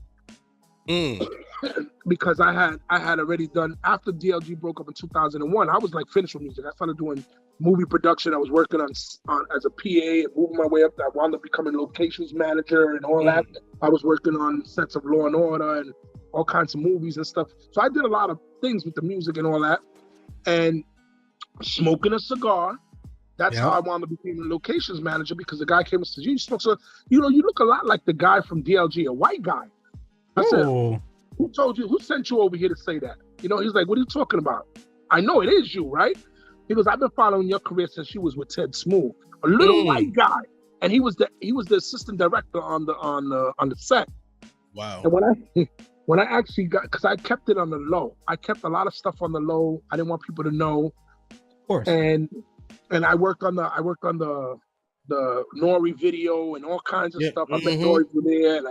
Because I had already done, after DLG broke up in 2001, I was like finished with music. I started doing movie production. I was working on as a PA and moving my way up. I wound up becoming locations manager and all that. I was working on sets of Law and Order and all kinds of movies and stuff. So I did a lot of things with the music and all that. And smoking a cigar, that's how I wound up becoming a locations manager, because the guy came and said, "You smoke so, you look a lot like the guy from DLG, a white guy." I said, "Who told you? Who sent you over here to say that?" He's like, "What are you talking about? I know it is you, right?" He goes, "I've been following your career since you was with Ted Smooth, a little white guy." And he was the assistant director on the set. Wow. And when I actually got, because I kept it on the low. I kept a lot of stuff on the low. I didn't want people to know. Of course. And I worked on the Nori video and all kinds of stuff. I met Nori from there, and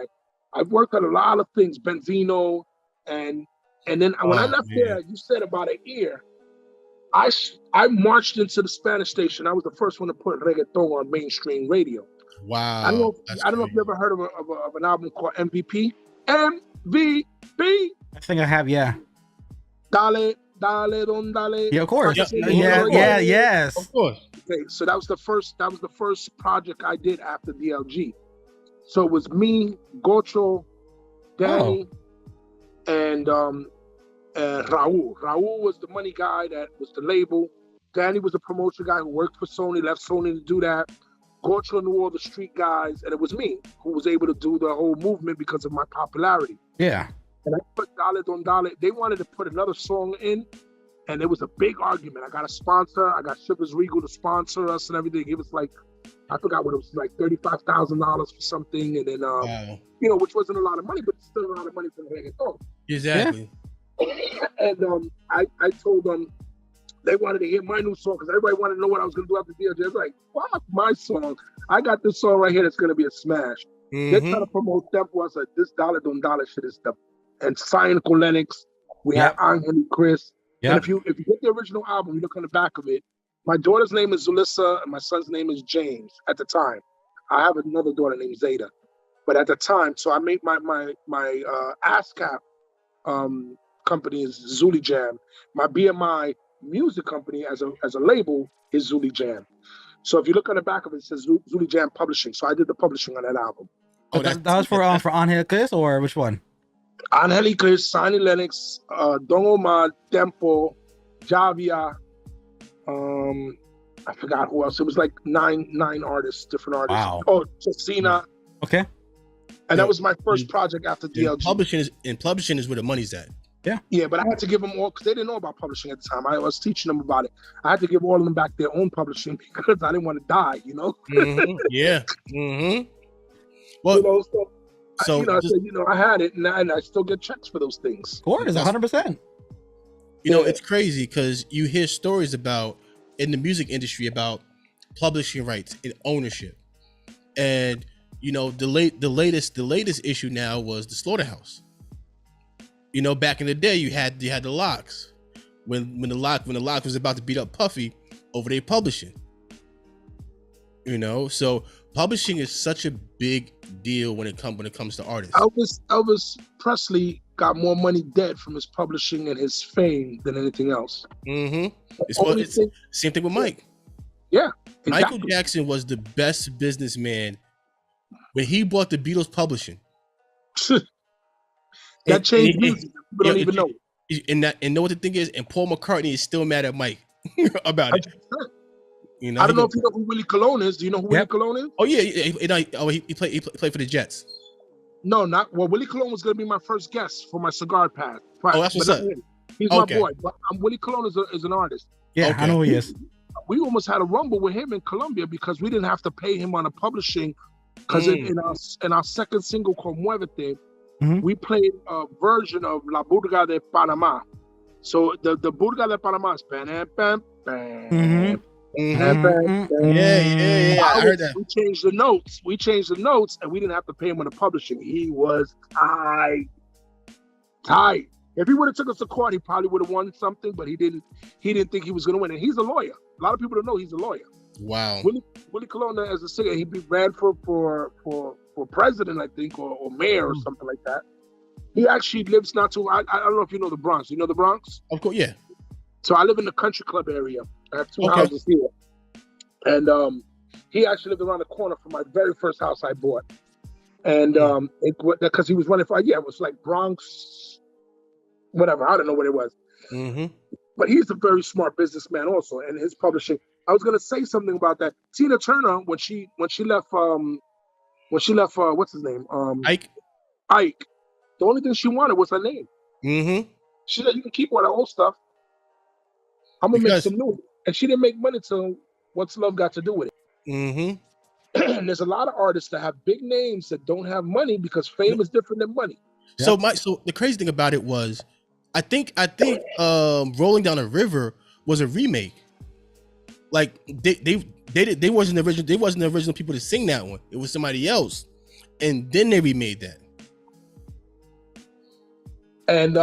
I worked on a lot of things, Benzino, and then when I left there, you said about a year. I marched into the Spanish station. I was the first one to put reggaeton on mainstream radio. Wow. I don't know if you ever heard of an album called MVP. MVP. I think I have, yeah. Dale, don dale. Yeah, of course. Yes. Of course. Okay, so that was the first project I did after DLG. So it was me, Gocho, Danny, and Raul. Raul was the money guy that was the label. Danny was the promotion guy who worked for Sony, left Sony to do that. Gocho knew all the street guys, and it was me who was able to do the whole movement because of my popularity. Yeah. And I put Dale Don Dale. They wanted to put another song in, and there was a big argument. I got a sponsor. I got Shivers Regal to sponsor us and everything. It was like, I forgot what it was, like $35,000 for something, and then which wasn't a lot of money, but it's still a lot of money for the reggaeton. Exactly. Yeah. And I told them they wanted to hear my new song because everybody wanted to know what I was going to do after DLG. I was like, fuck my song. I got this song right here that's going to be a smash. They're trying to promote Tempo. I said, this Dale Don Dale shit is the... And Cyan con Lennox. We have Angel and Chris. And if you get the original album, you look on the back of it. My daughter's name is Zulissa, and my son's name is James at the time. I have another daughter named Zeta. But at the time, so I made my ASCAP company is Zuli Jam. My BMI music company as a label is Zuli Jam. So if you look on the back of it, it says Zuli Jam Publishing. So I did the publishing on that album. Oh, that was for Angel Chris, or which one? Angel y Chris, Sonny Lennox, Don Omar, Tempo, Javia, I forgot who else. It was like nine artists, different artists. Wow. Oh, Chesina. Okay. And that was my first project after DLG. Publishing is where the money's at. Yeah. Yeah, but I had to give them all, because they didn't know about publishing at the time. I was teaching them about it. I had to give all of them back their own publishing because I didn't want to die, you know? Yeah. Well, I had it, and I still get checks for those things. Of course, 100%. It's crazy because you hear stories about in the music industry about publishing rights and ownership, and the latest issue now was the slaughterhouse. Back in the day, you had the Locks when the Lock was about to beat up Puffy over their publishing. So publishing is such a big deal when it comes to artists. Elvis Presley got more money dead from his publishing and his fame than anything else. It's same thing with Mike. Yeah, exactly. Michael Jackson was the best businessman when he bought the Beatles publishing. That changed music. People don't even know. And know what the thing is? And Paul McCartney is still mad at Mike about it. I don't know if you know who Willie Colon is. Do you know who Willie Colon is? Oh yeah, he played for the Jets. No, Willie Colon was going to be my first guest for my Cigar Path. Oh, that's what's up. He's my boy. But Willie Colon is an artist. Yeah, okay. I know who he is. We almost had a rumble with him in Colombia because we didn't have to pay him on a publishing. Because in our second single called Muévete, we played a version of La Burga de Panama. So the Burga de Panama is bam, bam, bam. Yeah. I heard that. We changed the notes, and we didn't have to pay him on the publishing. He was tight. If he would have took us to court, he probably would have won something, but he didn't think he was going to win. And he's a lawyer. A lot of people don't know he's a lawyer. Wow. Willie Colon, as a singer, he ran for president, I think, or mayor or something like that. He actually lives not too. I don't know if you know the Bronx. You know the Bronx? Of course, yeah. So I live in the country club area. I have two houses here, and he actually lived around the corner from my very first house I bought. And because he was running for, it was like Bronx, whatever. I don't know what it was. But he's a very smart businessman also, and his publishing. I was gonna say something about that. Tina Turner, when she left, what's his name? Ike. The only thing she wanted was her name. She said, "You can keep all the old stuff. I'm gonna make some new." And she didn't make money till What's Love Got to Do with It. And there's a lot of artists that have big names that don't have money because fame is different than money. So the crazy thing about it was, I think Rolling Down a River was a remake. Like they wasn't the original people to sing that one. It was somebody else, and then they remade that. And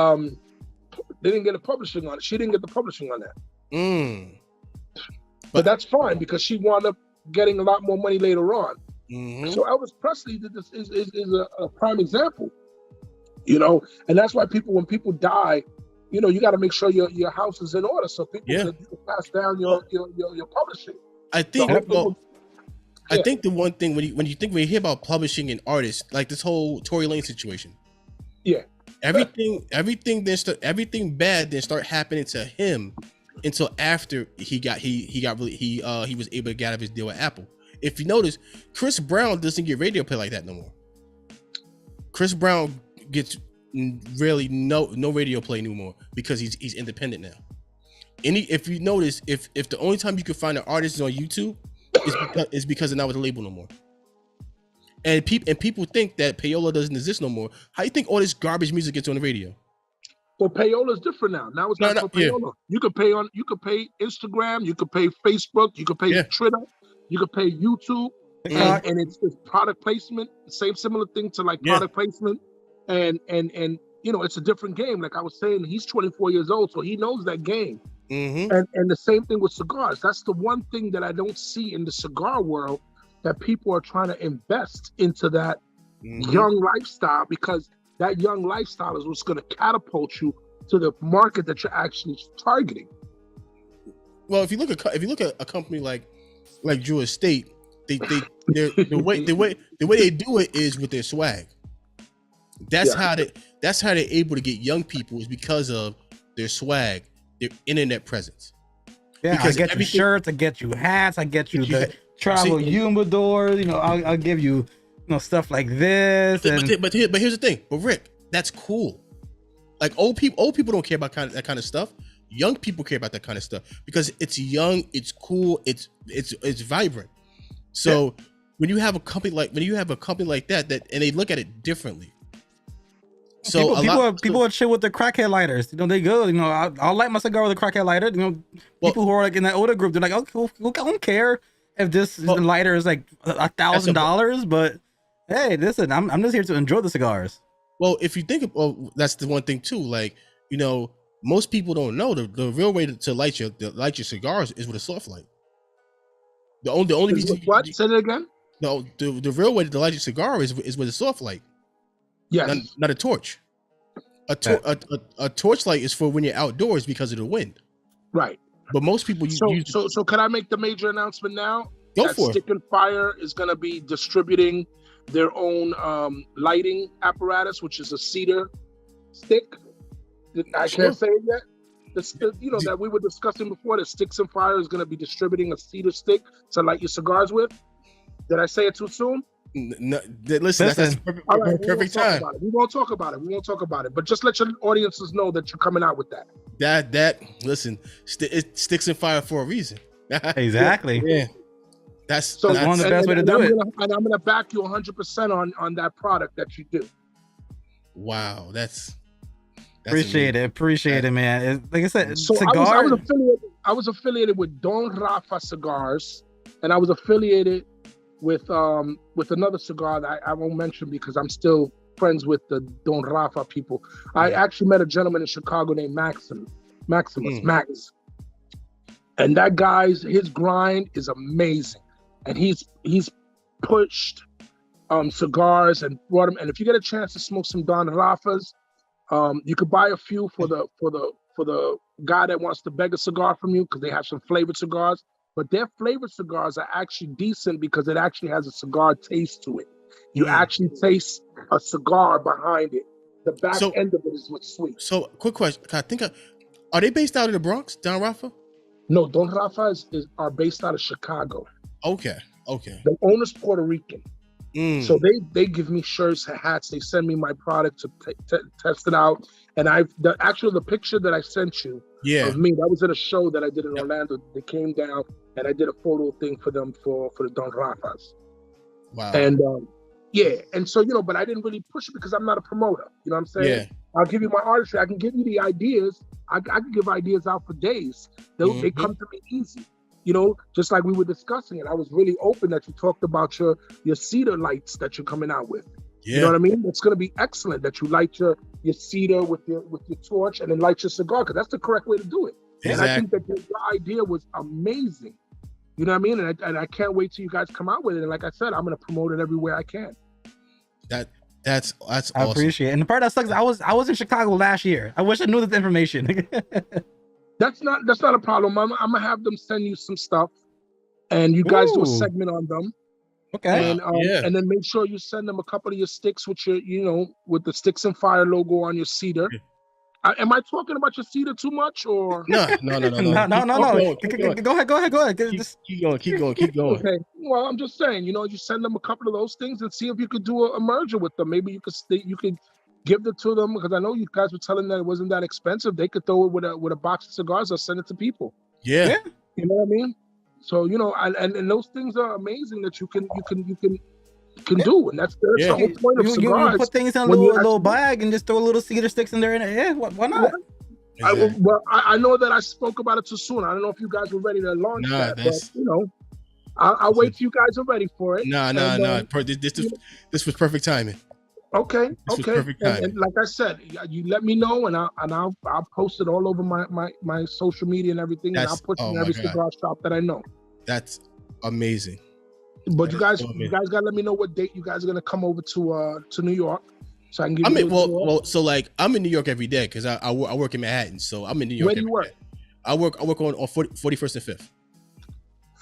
they didn't get a publishing on it. She didn't get the publishing on that. But that's fine because she wound up getting a lot more money later on. So Elvis Presley is a prime example, you know, and that's why when people die, you know, you got to make sure your house is in order so people can pass down your publishing. I think. I think the one thing when you hear about publishing and artists, like this whole Tory Lane situation, everything bad didn't start happening to him until after he was able to get out of his deal with Apple. If you notice, Chris Brown doesn't get radio play like that no more. Chris Brown gets really no radio play anymore because he's independent now. If you notice, if the only time you can find an artist is on YouTube, is because they're not with a label no more. And people think that payola doesn't exist no more. How you think all this garbage music gets on the radio? Well, payola is different now. Now it's not for payola. You could pay Instagram, you could pay Facebook, you could pay Twitter, you could pay YouTube, and it's product placement. Similar thing to like product placement, and you know, it's a different game. Like I was saying, he's 24 years old, so he knows that game. And the same thing with cigars. That's the one thing that I don't see in the cigar world, that people are trying to invest into that young lifestyle, because that young lifestyle is what's going to catapult you to the market that you're actually targeting. Well, if you look at a company like Drew Estate, the way they do it is with their swag. That's how they're able to get young people, is because of their swag, their internet presence. Yeah, because I get you shirts, I get you hats, I get you the travel humidors. You know, I'll give you, stuff like this. But here's the thing. But Rick, that's cool. Like old people don't care about that kind of stuff. Young people care about that kind of stuff because it's young, it's cool, it's vibrant. So when you have a company like that, and they look at it differently. So people are chill with the crackhead lighters. They go. I'll light my cigar with a crackhead lighter. People who are like in that older group, they're like, okay, I don't care if this lighter is like $1,000, but hey, listen, I'm just here to enjoy the cigars. Well, if you think of, that's the one thing too. Like, most people don't know the real way to light your cigars is with a soft light. The only reason. What? Say it again. No, the real way to light your cigar is with a soft light. Yes. Not a torch. A torch light is for when you're outdoors because of the wind. Right. But most people use. So can I make the major announcement now? Go for it. Stick and Fire is going to be distributing their own lighting apparatus, which is a cedar stick. I can't say it yet. That we were discussing before, that Sticks and Fire is going to be distributing a cedar stick to light your cigars with. Did I say it too soon? No, listen. That's perfect time. We won't talk about it. But just let your audiences know that you're coming out with that. Listen, it Sticks and Fire for a reason. Exactly. Yeah. That's one of the best way to do it. And I'm going to back you 100% on that product that you do. Wow, that's appreciate it, man. Like I said, so cigars. I was affiliated with Don Rafa Cigars, and I was affiliated with another cigar that I won't mention because I'm still friends with the Don Rafa people. I actually met a gentleman in Chicago named Max, and that his grind is amazing, and he's pushed cigars and brought them. And if you get a chance to smoke some Don Rafas, you could buy a few for the guy that wants to beg a cigar from you, because they have some flavored cigars. But their flavored cigars are actually decent because it actually has a cigar taste to it. You actually taste a cigar behind it. The back end of it is what's sweet. So, quick question. Are they based out of the Bronx, Don Rafa? No, Don Rafa are based out of Chicago. Okay. The owner's Puerto Rican. So they give me shirts and hats. They send me my product to test it out. And the picture that I sent you of me, that was at a show that I did in Orlando. They came down and I did a photo thing for them for the Don Rafas. Wow. And yeah, and so but I didn't really push it because I'm not a promoter. You know what I'm saying? Yeah. I'll give you my artistry. I can give you the ideas. I can give ideas out for days. They come to me easy. Just like we were discussing it. I was really open that you talked about your cedar lights that you're coming out with. Yeah. You know what I mean? It's going to be excellent that you light your cedar with your torch and then light your cigar, because that's the correct way to do it. Exactly. And I think that your idea was amazing. You know what I mean? And I can't wait till you guys come out with it. And like I said, I'm going to promote it everywhere I can. That's awesome. I appreciate it. And the part that sucks, I was in Chicago last year. I wish I knew this information. That's not a problem. I'm gonna have them send you some stuff, and you guys do a segment on them. Okay. And and then make sure you send them a couple of your sticks with your with the Sticks and Fire logo on your cedar. Am I talking about your cedar too much, or no? Go ahead. Keep going. Okay. Well, I'm just saying, you send them a couple of those things and see if you could do a merger with them. Maybe you could give it to them, because I know you guys were telling that it wasn't that expensive. They could throw it with a box of cigars or send it to people. Yeah. You know what I mean? So and those things are amazing that you can do, and that's the whole point of cigars. You put things in a little bag and just throw a little cedar sticks in there, and why not? I know that I spoke about it too soon. I don't know if you guys were ready to launch that, but I'll wait till you guys are ready for it. No. This was perfect timing. Okay. And like I said, you let me know, and I'll post it all over my social media and everything, and I'll put it in every cigar shop that I know. That's amazing. But you guys gotta let me know what date you guys are gonna come over to New York, so I can give you. So like I'm in New York every day because I work in Manhattan, so I'm in New York. Where do you work? Day. I work on 41st and 5th.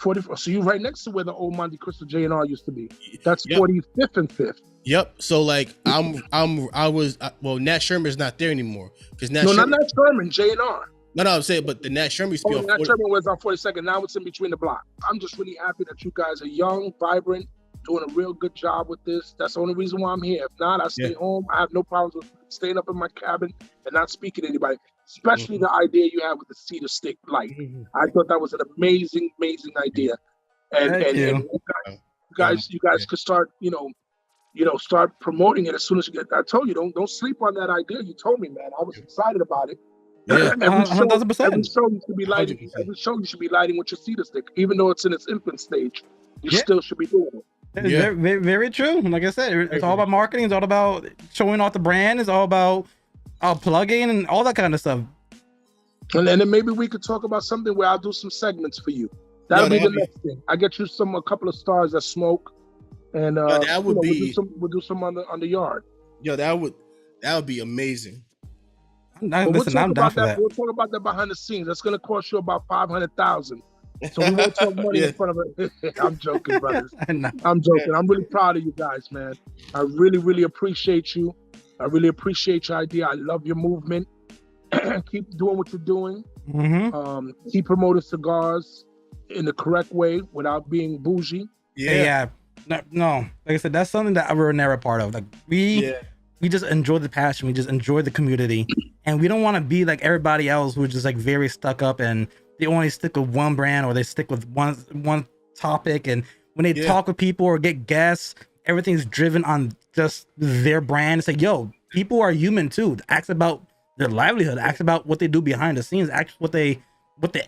41st. So you're right next to where the old Monte Cristo J&R used to be. That's 45th and 5th. Yep. So like Nat Sherman's not there anymore because not Nat Sherman, J&R. No, I'm saying, but the Nat Sherman used to be on. Nat Sherman was on 42nd. Now it's in between the block. I'm just really happy that you guys are young, vibrant, doing a real good job with this. That's the only reason why I'm here. If not, I stay home. I have no problems with staying up in my cabin and not speaking to anybody. Especially the idea you have with the cedar stick light. I thought that was an amazing idea. And you guys could start, start promoting it as soon as you get. I told you, don't sleep on that idea. You told me, man. I was excited about it. Yeah, 100%. Every show you should be lighting. 100%. Every show you should be lighting with your cedar stick, even though it's in its infant stage. You still should be doing it. Yeah. Very, very true. Like I said, it's all about marketing. It's all about showing off the brand. It's all about plugging and all that kind of stuff. And then maybe we could talk about something where I'll do some segments for you. That'll be the next thing. I get you a couple of stars that smoke, and that would be. We'll do some on the yard. Yo, that would be amazing. I'm down for that. We'll talk about that behind the scenes. That's going to cost you about $500,000. So we won't talk money in front of it. I'm joking, brothers. I'm joking. I'm really proud of you guys, man. I really, really appreciate you. I really appreciate your idea. I love your movement. Keep doing what you're doing. Keep promoting cigars in the correct way without being bougie. Yeah. No. Like I said, that's something that we're never part of. Like we just enjoy the passion. We just enjoy the community. And we don't want to be like everybody else who's just like very stuck up and they only stick with one brand or they stick with one topic. And when they talk with people or get guests, everything's driven on just their brand. It's like, yo, people are human too. Ask about their livelihood. Ask about what they do behind the scenes. Ask what they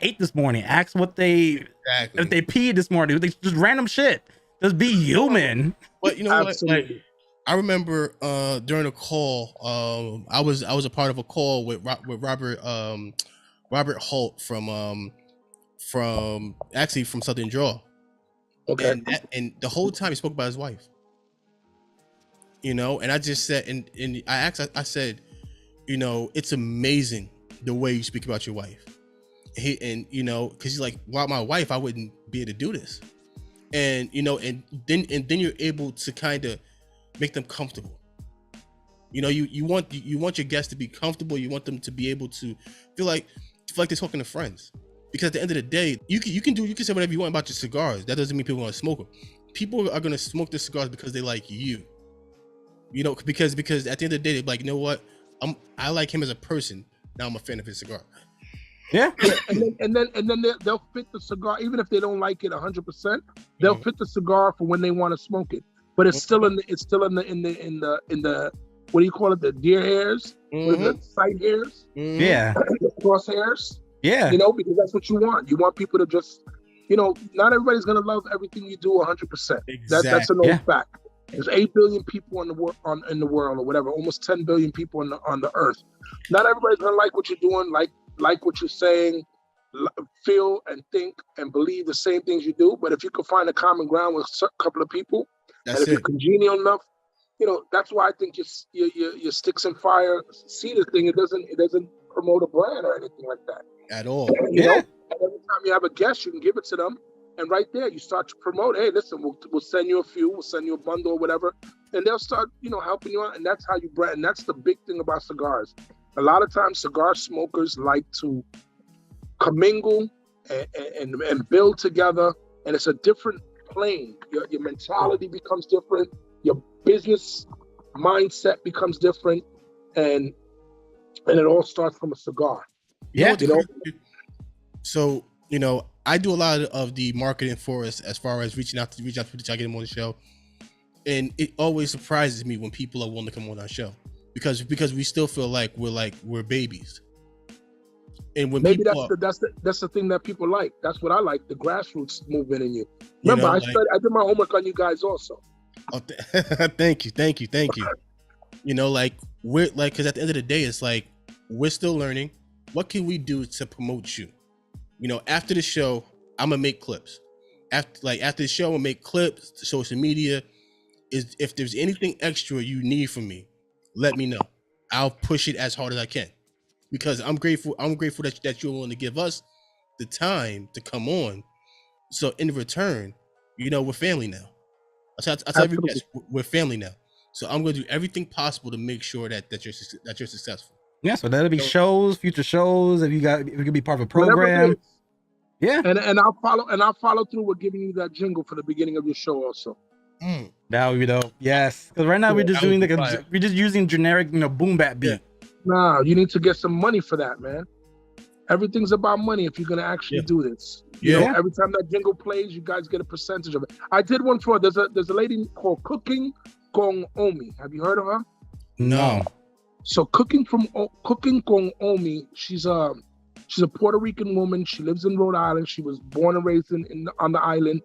ate this morning. Ask what if they peed this morning. They just random shit. Just be human. But you know what? Like, I remember during a call, I was a part of a call with Robert Holt from Southern Draw. Okay. And the whole time he spoke about his wife. And I just said, and I said, it's amazing the way you speak about your wife. Because he's like, without my wife, I wouldn't be able to do this. And and then you're able to kind of make them comfortable. You want your guests to be comfortable. You want them to be able to feel like they're talking to friends. Because at the end of the day, you can say whatever you want about your cigars. That doesn't mean people want to smoke them. People are gonna smoke the cigars because they like you. Because at the end of the day, they're like, you know what? I like him as a person. Now I'm a fan of his cigar. Yeah. And then they'll fit the cigar, even if they don't like it 100%. They'll fit the cigar for when they want to smoke it. but it's still in the what do you call it? The deer hairs, the sight hairs, yeah, the cross hairs. Yeah, because that's what you want. You want people to just, not everybody's gonna love everything you do 100%. Exactly. That's a known fact. There's 8 billion people in the world, or whatever, almost 10 billion people on the earth. Not everybody's gonna like what you're doing, like what you're saying, feel and think and believe the same things you do. But if you can find a common ground with a couple of people, and if you're congenial enough, that's why I think your Sticks and Fire Cedar thing, it doesn't promote a brand or anything like that at all. You know, every time you have a guest, you can give it to them, and right there you start to promote. Hey, listen, we'll send you a few, we'll send you a bundle or whatever, and they'll start helping you out, and that's how you brand. And that's the big thing about cigars. A lot of times, cigar smokers like to commingle and build together, and it's a different plane. Your mentality becomes different. Your business mindset becomes different, and it all starts from a cigar. So I do a lot of the marketing for us as far as reaching out to people to try to get them on the show, and it always surprises me when people are willing to come on our show because we still feel like we're babies. And when maybe that's the thing that people like. That's what I like, the grassroots movement in you. Remember, I did my homework on you guys also. Oh, thank you. We're because at the end of the day, it's like we're still learning. What can we do to promote you? After the show, I'm gonna make clips. After the show, I'm gonna make clips to social media. If there's anything extra you need from me, let me know. I'll push it as hard as I can because I'm grateful that you're willing to give us the time to come on. So in return, we're family now. I tell every guest, we're family now. So I'm going to do everything possible to make sure that you're successful. Yeah, so that'll be shows, future shows. If you could be part of a program, yeah. And I'll follow through with giving you that jingle for the beginning of your show also. Now yes, because right now we're just doing we're just using generic boom bap beat. Nah, you need to get some money for that, man. Everything's about money if you're gonna actually do this. Every time that jingle plays, you guys get a percentage of it. I did one for there's a lady called Cooking Con Omi. Have you heard of her? No. So Cooking Con Omi, she's a Puerto Rican woman. She lives in Rhode Island. She was born and raised on the island.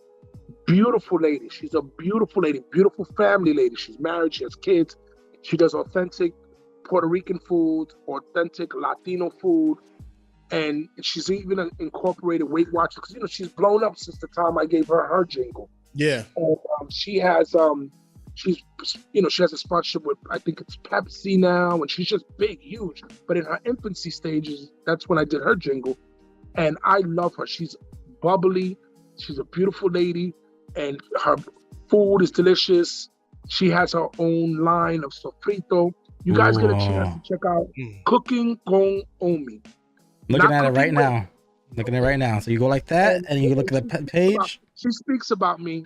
Beautiful lady. She's a beautiful lady, beautiful family lady. She's married. She has kids. She does authentic Puerto Rican food, authentic Latino food. And she's even incorporated Weight Watchers because she's blown up since the time I gave her jingle. Yeah. And she has she has a sponsorship with, I think it's Pepsi now, and she's just big, huge. But in her infancy stages, that's when I did her jingle, and I love her. She's bubbly. She's a beautiful lady, and her food is delicious. She has her own line of sofrito. You guys get a chance to check out Cooking Con Omi. Looking at it right now. So you go like that, and you look at the page. She speaks about me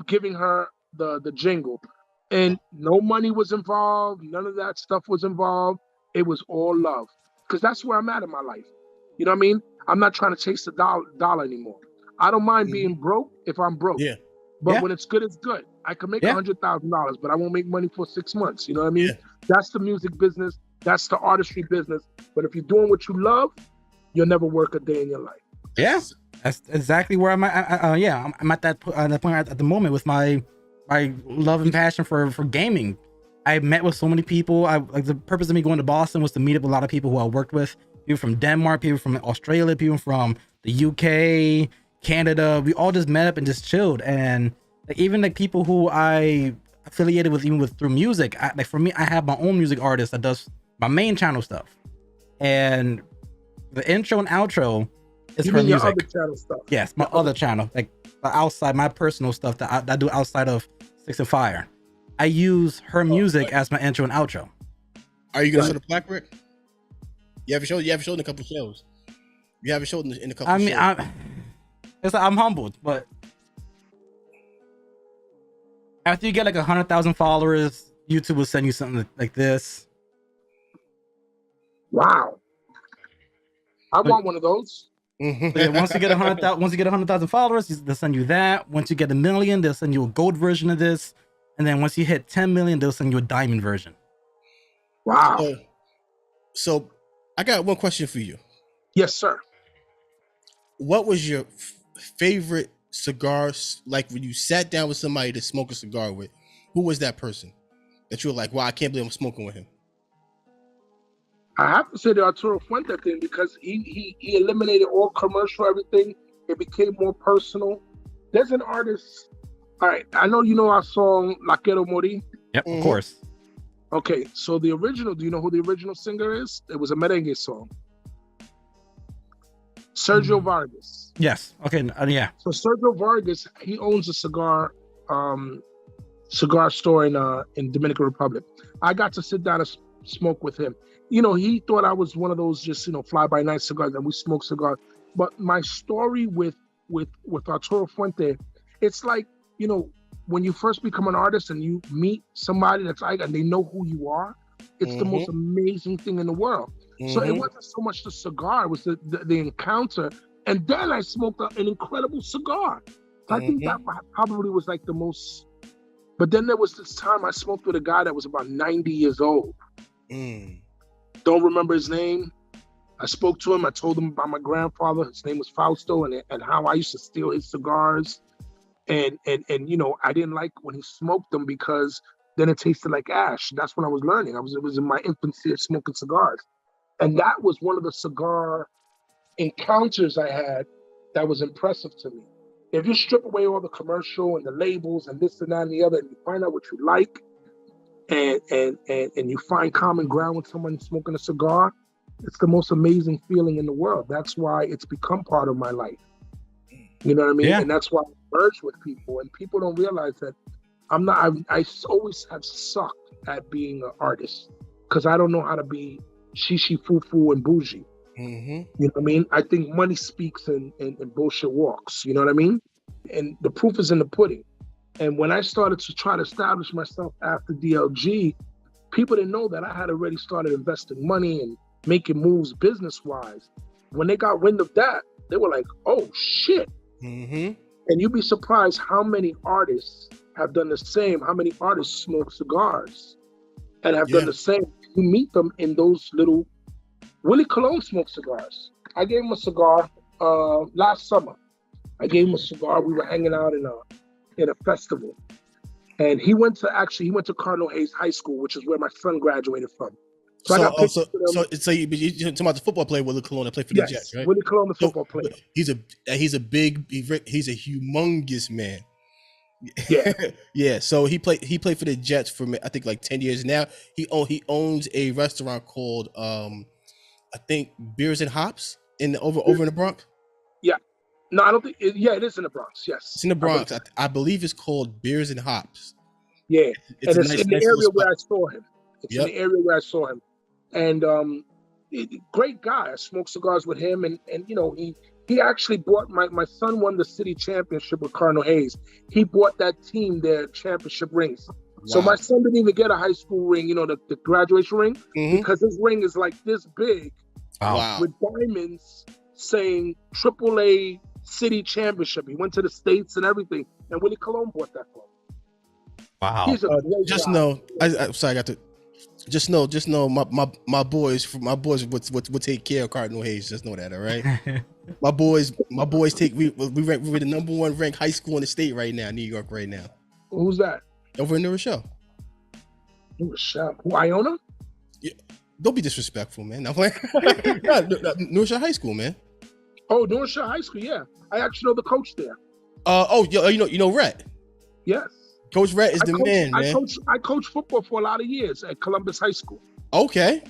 giving her the jingle, and no money was involved. None of that stuff was involved. It was all love, because that's where I'm at in my life. You know what I mean? I'm not trying to chase the dollar anymore. I don't mind being broke if I'm broke. Yeah. But when it's good, it's good. I can make $100,000, but I won't make money for 6 months. You know what I mean? Yeah. That's the music business. That's the artistry business. But if you're doing what you love, you'll never work a day in your life. Yeah, that's exactly where I'm at. I'm at that point at the moment with my love and passion for gaming. I met with so many people. The purpose of me going to Boston was to meet up with a lot of people who I worked with. People from Denmark, people from Australia, people from the UK, Canada. We all just met up and just chilled. And even people who I affiliated with, even through music. For me, I have my own music artist that does my main channel stuff. And the intro and outro is her music. Other channel stuff. Yes, my other channel, outside my personal stuff that I do outside of Sticks and Fire. I use her music as my intro and outro. Are you gonna show the plaque, Rick? You haven't showed in a couple shows. You haven't showed in a couple. Shows. I'm humbled, but after you get 100,000 followers, YouTube will send you something like this. Wow. I want one of those. Once you get 100,000 followers, they'll send you that. Once you get 1 million, they'll send you a gold version of this. And then once you hit 10 million, they'll send you a diamond version. Wow. So I got one question for you. Yes, sir. What was your favorite cigar? Like when you sat down with somebody to smoke a cigar with, who was that person that you were like, wow, I can't believe I'm smoking with him? I have to say the Arturo Fuente thing, because he eliminated all commercial, everything. It became more personal. There's an artist. All right, I know you know our song La Quiero Morir. Yep, of course. Okay, so the original, do you know who the original singer is? It was a merengue song. Sergio Vargas. Yes. Okay. Yeah. So Sergio Vargas, he owns a cigar store in Dominican Republic. I got to sit down and smoke with him. You know, he thought I was one of those just, you know, fly by night cigars, and we smoke cigars. But my story with Arturo Fuente, it's like, you know, when you first become an artist and you meet somebody that's like, and they know who you are, it's the most amazing thing in the world. So it wasn't so much the cigar, it was the encounter. And then I smoked an incredible cigar. So I think that probably was like the most. But then there was this time I smoked with a guy that was about 90 years old. Don't remember his name. I spoke to him. I told him about my grandfather. His name was Fausto, and how I used to steal his cigars. And you know, I didn't like when he smoked them because then it tasted like ash. That's when I was learning. It was in my infancy of smoking cigars. And that was one of the cigar encounters I had that was impressive to me. If you strip away all the commercial and the labels and this and that and the other, and you find out what you like, and you find common ground with someone smoking a cigar, it's the most amazing feeling in the world. That's why it's become part of my life. You know what I mean? Yeah. And that's why I merge with people, and people don't realize that I always have sucked at being an artist because I don't know how to be shishi, foo-foo, and bougie. You know what I mean? I think money speaks and bullshit walks. You know what I mean? And the proof is in the pudding. And when I started to try to establish myself after DLG, people didn't know that I had already started investing money and making moves business-wise. When they got wind of that, they were like, oh, shit. And you'd be surprised how many artists have done the same, how many artists smoke cigars and have done the same. You meet them in those little... Willie Colon smoked cigars. I gave him a cigar last summer. I gave him a cigar. We were hanging out in a festival. And he went to Cardinal Hayes High School, which is where my son graduated from. So you're talking about the football player Willie Colon that played for the Jets, right? Willie Colon, the football player. He's a humongous man. Yeah. Yeah. So he played for the Jets for I think like 10 years now. He owns a restaurant called I think Beers and Hops over in the Bronx. Yeah. No, I don't think. It is in the Bronx. Yes, it's in the Bronx. I believe it's called Beers and Hops. Yeah, it's in the area where I saw him. It's in the area where I saw him, and great guy. I smoked cigars with him, and you know he actually bought my son won the city championship with Cardinal Hayes. He bought that team their championship rings. Wow. So my son didn't even get a high school ring, you know, the graduation ring, because his ring is like this big, with diamonds saying AAA City Championship. He went to the States and everything, and Willie Colon bought that for him. Wow! Just know, Just know, my boys would take care of Cardinal Hayes. Just know that, all right. my boys take we're the number one ranked high school in the state right now, New York right now. Who's that? Over in New Rochelle. New Rochelle, who, Iona? Yeah, don't be disrespectful, man. I'm like, New Rochelle High School, man. Oh, New Rochelle High School, yeah. I actually know the coach there. You know Rhett. Yes. Coach Rhett is the man. I coached football for a lot of years at Columbus High School. Okay.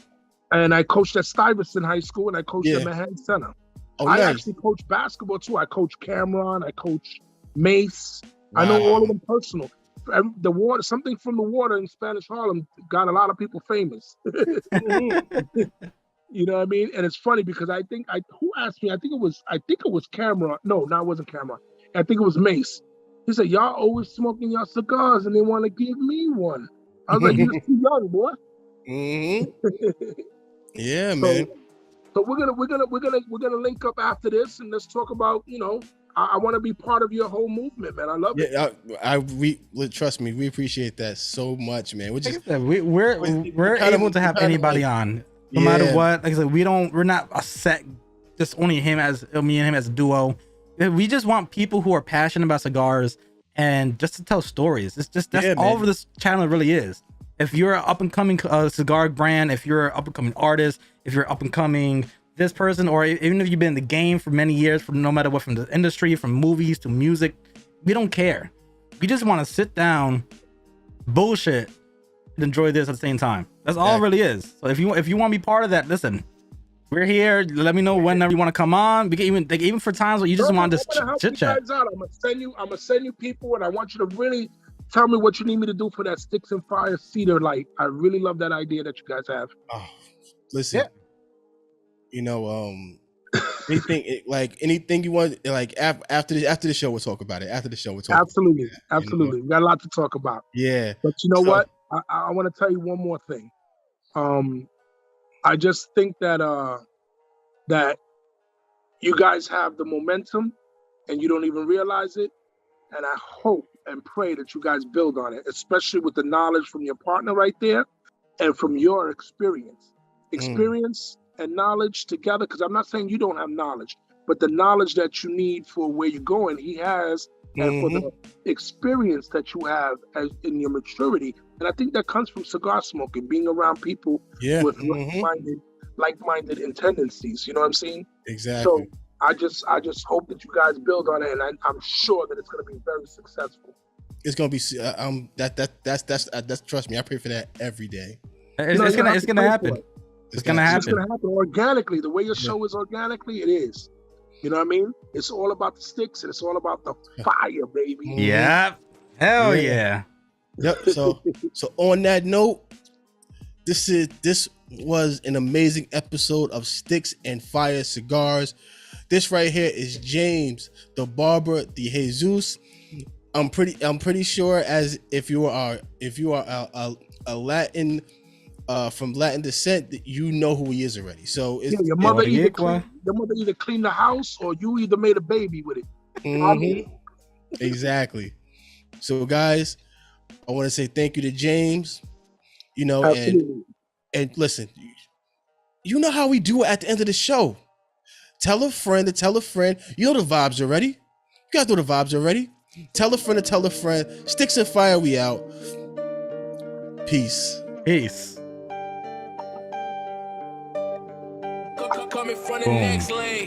And I coached at Stuyvesant High School, and I coached at Manhattan Center. Oh, I actually coached basketball too. I coached Cameron. I coached Mace. Wow. I know all of them personal. The water, something from the water in Spanish Harlem got a lot of people famous. You know what I mean? And it's funny because who asked me? I think it was Cameron. No, it wasn't Cameron. I think it was Mace. He said, y'all always smoking your cigars and they want to give me one. I was like, you're too young, boy. Yeah, man. So we're gonna link up after this and let's talk about, you know, I want to be part of your whole movement, man. I love it. Trust me, we appreciate that so much, man. We're able to have anybody on, no matter what. Like I said, we're not a set, just only me and him as a duo. We just want people who are passionate about cigars and just to tell stories. That's all of this channel really is. If you're an up and coming cigar brand, if you're an up and coming artist, if you're up and coming this person, or even if you've been in the game for many years, from no matter what, from the industry, from movies to music, we don't care. We just want to sit down, bullshit, and enjoy this at the same time. That's all it really is. So if you want to be part of that, listen, we're here. Let me know whenever you want to come on. We can even for times where you just want to chit chat. I'm gonna send you people, and I want you to really tell me what you need me to do for that Sticks and Fire cedar light. I really love that idea that you guys have. Oh, listen. You know, anything you want, like after the show, we'll talk about it. After the show, we'll talk. Absolutely, about it, absolutely. We got a lot to talk about. Yeah, but you know what? I want to tell you one more thing. I just think that that you guys have the momentum, and you don't even realize it. And I hope and pray that you guys build on it, especially with the knowledge from your partner right there, and from your experience. And knowledge together, because I'm not saying you don't have knowledge, but the knowledge that you need for where you're going, he has, and for the experience that you have as in your maturity. And I think that comes from cigar smoking, being around people with like-minded tendencies. You know what I'm saying? Exactly. So I just hope that you guys build on it, and I'm sure that it's going to be very successful. It's going to be that's trust me, I pray for that every day. It's gonna happen. It's gonna happen. It's gonna happen organically. The way your show is organically, it is. You know what I mean? It's all about the sticks, and it's all about the fire, baby. Yeah. Hell yeah. Yep. So on that note, this was an amazing episode of Sticks and Fire Cigars. This right here is James, the Barba de Jesus. I'm pretty sure as if you are a Latin. From Latin descent, that you know who he is already. So it's, your mother either cleaned the house or you either made a baby with it. Exactly. So guys, I want to say thank you to James. You know, and listen, you know how we do it at the end of the show. Tell a friend to tell a friend. You know the vibes already. You guys know the vibes already. Tell a friend to tell a friend. Sticks and Fire, we out. Peace. Coming from the next lane.